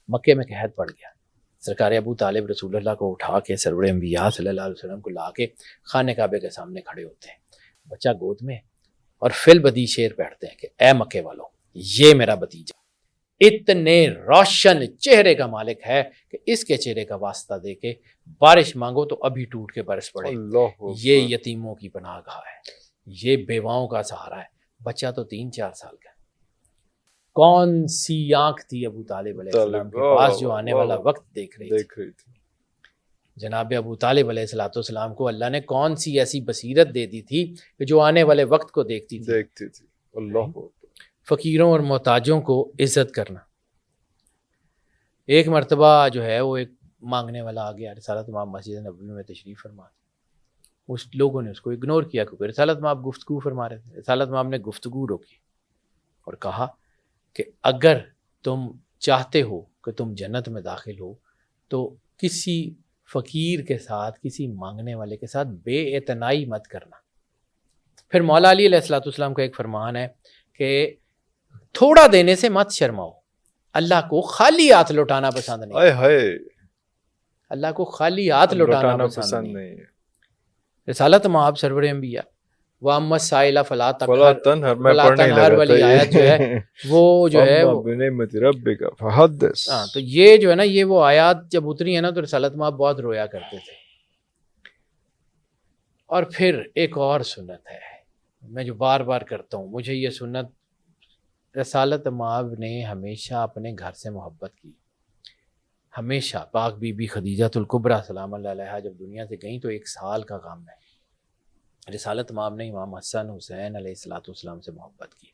مکے میں قحط پڑ گیا. سرکار ابو طالب رسول اللہ کو اٹھا کے سرور انبیاء صلی اللہ علیہ وسلم کو لا کے خانہ کعبے کے سامنے کھڑے ہوتے ہیں، بچہ گود میں، اور فی البدی شعر پڑھتے ہیں کہ اے مکے والوں، یہ میرا بھتیجا اتنے روشن چہرے کا مالک ہے کہ اس کے چہرے کا واسطہ دے کے بارش مانگو تو ابھی ٹوٹ کے برس پڑے. یہ یتیموں کی پناہ گاہ ہے، یہ بیواؤں کا سہارا ہے. بچہ تو 3-4 سال کا. کون سی آنکھ تھی ابو طالب علیہ السلام کے پاس جو آنے والا وقت دیکھ رہی تھی. جناب ابو طالب علیہ السلام کو اللہ نے کون سی ایسی بصیرت دے دی تھی کہ جو آنے والے وقت کو دیکھتی تھی. اللہ. فقیروں اور محتاجوں کو عزت کرنا. ایک مرتبہ جو ہے وہ ایک مانگنے والا آ گیا، رسالت مآب مسجد نبوی میں تشریف فرما تھے. اس لوگوں نے اس کو اگنور کیا کیونکہ رسالت مآب گفتگو فرما رہے تھے. رسالت مآب نے گفتگو روکی اور کہا کہ اگر تم چاہتے ہو کہ تم جنت میں داخل ہو تو کسی فقیر کے ساتھ، کسی مانگنے والے کے ساتھ بے اعتنائی مت کرنا. پھر مولا علی علیہ السلام کا ایک فرمان ہے کہ تھوڑا دینے سے مت شرماؤ، اللہ کو خالی ہاتھ لوٹانا پسند نہیں. اللہ کو خالی ہاتھ لوٹانا پسند نہیں. رسالت مآب سرور انبیاء وَأَمَّا السَّائِلَ فَلَا تَنْهَرْ، میں پڑھنے لگا والی آیت جو ہے وہ جو ہے بِنِعْمَتِ رَبِّكَ فَحَدِّثْ. تو یہ جو ہے نا، یہ وہ آیات جب اتری ہے نا تو رسالت مآب بہت رویا کرتے تھے. اور پھر ایک اور سنت ہے میں جو بار بار کرتا ہوں، مجھے یہ سنت، رسالت مآب نے ہمیشہ اپنے گھر سے محبت کی. ہمیشہ. پاک بی بی خدیجہ الکبریٰ سلام اللہ علیہا جب دنیا سے گئیں تو 1 سال کا کام ہے. رسالت مآب نے امام حسن حسین علیہ السلام سے محبت کی.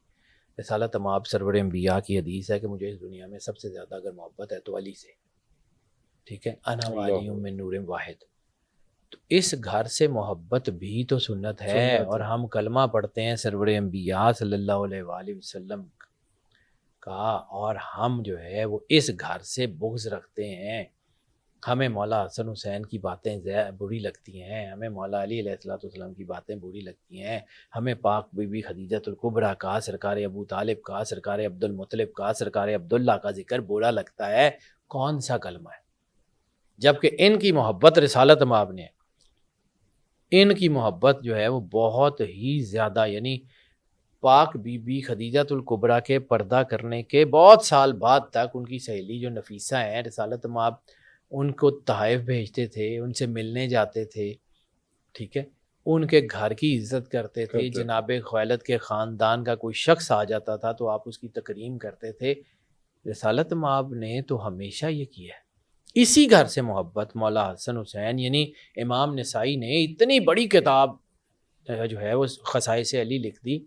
رسالت مآب سرور انبیاء کی حدیث ہے کہ مجھے اس دنیا میں سب سے زیادہ اگر محبت ہے تو علی سے. ٹھیک ہے، انا وعلی من نور واحد. تو اس گھر سے محبت بھی تو سنت ہے. اور ہم کلمہ پڑھتے ہیں سرور انبیاء صلی اللہ علیہ وآلہ وسلم کا، اور ہم جو ہے وہ اس گھر سے بغض رکھتے ہیں. ہمیں مولا حسن حسین کی باتیں بری لگتی ہیں، ہمیں مولا علی علیہ السلام کی باتیں بری لگتی ہیں، ہمیں پاک بی بی خدیجہ الکبریٰ کا، سرکار ابو طالب کا، سرکار عبد المطلب کا، سرکار عبداللہ کا ذکر برا لگتا ہے. کون سا کلمہ ہے؟ جبکہ ان کی محبت رسالت مآب نے، ان کی محبت جو ہے وہ بہت ہی زیادہ، یعنی پاک بی بی خدیجہ الکبریٰ کے پردہ کرنے کے بہت سال بعد تک ان کی سہیلی جو نفیسہ ہیں، رسالت مآب ان کو تحائف بھیجتے تھے، ان سے ملنے جاتے تھے. ٹھیک ہے، ان کے گھر کی عزت کرتے تھے. جناب خویلد کے خاندان کا کوئی شخص آ جاتا تھا تو آپ اس کی تکریم کرتے تھے. رسالت مآب نے تو ہمیشہ یہ کیا ہے. اسی گھر سے محبت. مولا حسن حسین، یعنی امام نسائی نے اتنی بڑی کتاب جو ہے وہ خصائص علی لکھ دی.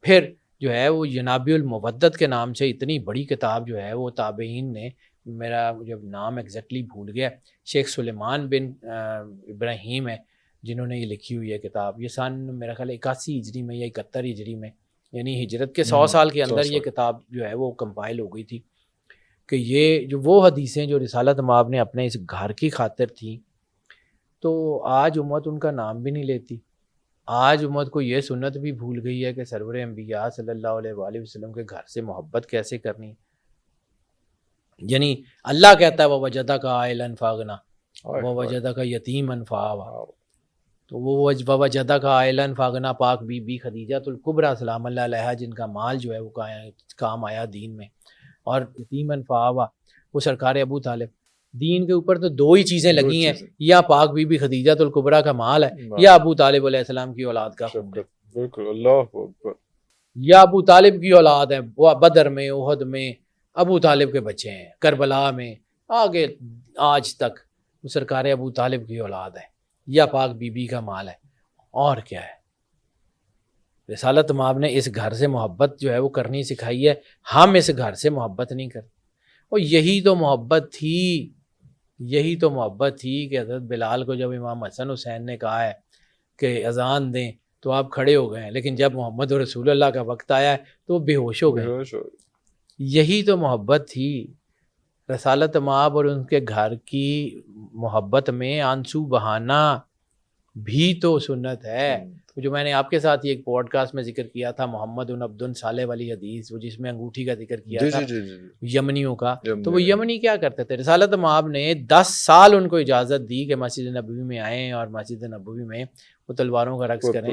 پھر جو ہے وہ جناب المودت کے نام سے اتنی بڑی کتاب جو ہے وہ تابعین نے، میرا جب نام ایگزیکٹلی بھول گیا، شیخ سلیمان بن ابراہیم ہے جنہوں نے یہ لکھی ہوئی ہے کتاب. یہ سن میرا خیال 81 ہجری میں یا 71 ہجری میں، یعنی ہجرت کے 100 سال کے اندر یہ کتاب جو ہے وہ کمپائل ہو گئی تھی. کہ یہ جو وہ حدیثیں جو رسالت مآب نے اپنے اس گھر کی خاطر تھیں، تو آج امت ان کا نام بھی نہیں لیتی. آج امت کو یہ سنت بھی بھول گئی ہے کہ سرور انبیاء صلی اللہ علیہ وآلہ وسلم کے گھر سے محبت کیسے کرنی. یعنی اللہ کہتا ہے وَوَجَدَكَ عَائِلًا فَأَغْنَىٰ وَوَجَدَكَ يَتِيمًا فَآوَىٰ. تو وہ وَوَجَدَكَ عَائِلًا فَأَغْنَىٰ پاک بی بی خدیجہ الکبریٰ سلام اللہ علیہا جن کا مال جو ہے وہ کام آیا دین میں, اور یتیماً فآویٰ وہ سرکار ابو طالب. دین کے اوپر تو دو ہی چیزیں لگی ہیں, یا پاک بی بی خدیجہ الکبریٰ کا مال ہے, یا ابو طالب علیہ السلام کی اولاد کا خون ہے. بالکل, اللہ اکبر. یا ابو طالب کی اولاد ہے, وہ بدر میں احد میں ابو طالب کے بچے ہیں, کربلا میں آگے آج تک وہ سرکار ابو طالب کی اولاد ہے, یا پاک بی بی کا مال ہے. اور کیا ہے, رسالت مآب نے اس گھر سے محبت جو ہے وہ کرنی سکھائی ہے. ہم اس گھر سے محبت نہیں کرتے, اور یہی تو محبت تھی, یہی تو محبت تھی کہ حضرت بلال کو جب امام حسن حسین نے کہا ہے کہ اذان دیں تو آپ کھڑے ہو گئے ہیں, لیکن جب محمد رسول اللہ کا وقت آیا ہے تو وہ بے ہوش ہو گئے. یہی تو محبت تھی. رسالت مآب اور ان کے گھر کی محبت میں آنسو بہانا بھی تو سنت ہے. جو میں نے آپ کے ساتھ ایک پوڈ کاسٹ میں ذکر کیا تھا, محمد عبد صالح والی حدیث, وہ جس میں انگوٹھی کا ذکر کیا تھا یمنیوں کا. تو وہ یمنی کیا کرتے تھے, رسالت مآب نے 10 سال ان کو اجازت دی کہ مسجد نبوی میں آئیں اور مسجد نبوی میں وہ تلواروں کا رقص کریں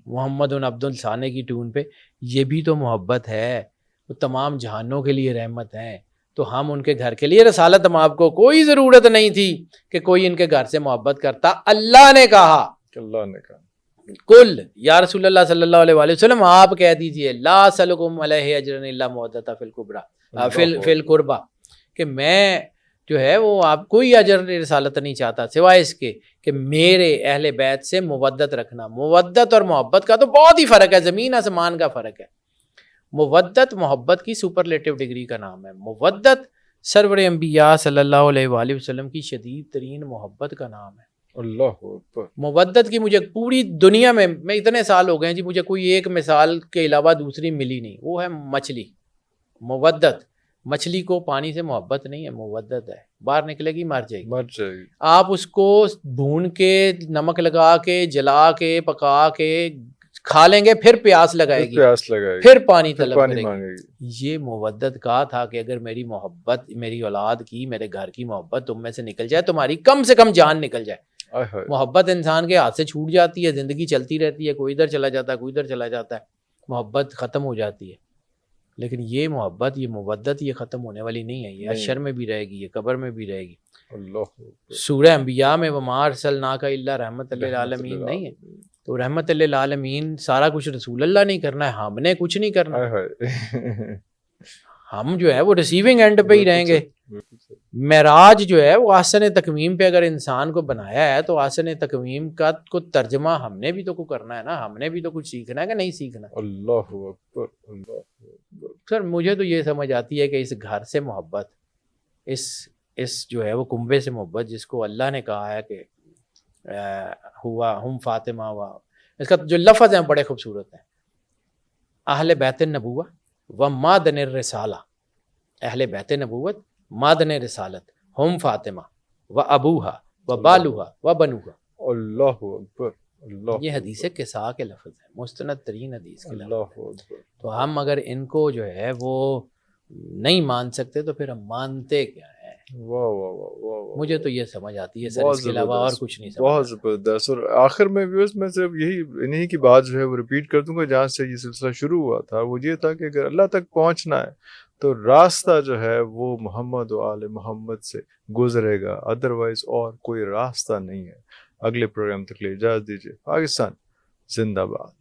محمد عبد ثانی کی ٹون پہ. یہ بھی تو محبت ہے, وہ تمام جہانوں کے لیے رحمت ہیں. تو ہم ان کے گھر کے لیے, رسالت مآب کو کوئی ضرورت نہیں تھی کہ کوئی ان کے گھر سے محبت کرتا. اللہ نے کہا کل یا رسول اللہ صلی اللہ علیہ وآلہ وسلم آپ کہہ دیجئے لا اسألکم علیہ اجرا الا المودۃ فی القربہ, کہ میں جو ہے وہ آپ کوئی اجر رسالت نہیں چاہتا سوائے اس کے کہ میرے اہل بیت سے مودت رکھنا. مودت اور محبت کا تو بہت ہی فرق ہے, زمین آسمان کا فرق ہے. مودت محبت کی سپرلیٹو ڈگری کا نام ہے. مودت سرور انبیاء صلی اللہ علیہ وآلہ وسلم کی شدید ترین محبت کا نام ہے. اللہ اکبر. مودت کی مجھے پوری دنیا میں اتنے سال ہو گئے ہیں جی, مجھے کوئی ایک مثال کے علاوہ دوسری ملی نہیں. وہ ہے مچھلی. مودت, مچھلی کو پانی سے محبت نہیں ہے, مودت ہے. باہر نکلے گی مر جائے گی. آپ اس کو بھون کے نمک لگا کے جلا کے پکا کے کھا لیں گے, پھر پیاس لگائے گی, پھر پانی طلب کرے گی. یہ مودت کا تھا کہ اگر میری محبت, میری اولاد کی, میرے گھر کی محبت تم میں سے نکل جائے, تمہاری کم سے کم جان نکل جائے. محبت انسان کے ہاتھ سے چھوٹ جاتی ہے, زندگی چلتی رہتی ہے, کوئی ادھر چلا جاتا ہے, کوئی ادھر چلا جاتا ہے, محبت ختم ہو جاتی ہے. لیکن یہ محبت, یہ مودت, یہ ختم ہونے والی نہیں ہے. یہ حشر میں بھی رہے گی, یہ قبر میں بھی رہے گی. سورہ انبیاء میں وما ارسلناک الا رحمۃ للعالمین نہیں ہے. تو رحمت للعالمین سارا کچھ رسول اللہ نہیں کرنا ہے, ہم نے کچھ نہیں کرنا. ہم جو ہے وہ ریسیونگ اینڈ پہ ہی رہیں گے. معراج جو ہے وہ آسن تکمیم پہ اگر انسان کو بنایا ہے تو آسن تکمیم کا کو ترجمہ ہم نے بھی تو کو کرنا ہے نا, ہم نے بھی تو کچھ سیکھنا ہے کہ نہیں سیکھنا. اللہ اکبر, اللہ اکبر. سر مجھے تو یہ سمجھ آتی ہے کہ اس گھر سے محبت, اس جو ہے وہ کنبے سے محبت, جس کو اللہ نے کہا ہے کہ ہوا ہم فاطمہ ہوا, اس کا جو لفظ ہیں بڑے خوبصورت ہیں. اہل بیت النبوہ و مادن الرسالہ, اہل بیت نبوت, مادن رسالت, ہم فاطمہ و ابوہا و بالوہا و بنوہا. اللہ اکبر. اللہ, یہ حدیث قصا کے لفظ ہیں, مستند ترین حدیث کے لفظ. تو ہم اگر ان کو جو ہے وہ نہیں مان سکتے تو پھر ہم مانتے کیا ہیں. مجھے تو یہ سمجھ آتی ہے سر, اس کے علاوہ اور کچھ نہیں سمجھ. بہت زبردست. اور آخر میں ویورز میں صرف یہی انہی کی بات جو ہے وہ ریپیٹ کر دوں گا جہاں سے یہ سلسلہ شروع ہوا تھا. وہ یہ تھا کہ اگر اللہ تک پہنچنا ہے تو راستہ جو ہے وہ محمد و آل محمد سے گزرے گا, ادروائز اور کوئی راستہ نہیں ہے. اگلے پروگرام تک لے اجازت دیجیے. پاکستان زندہ باد.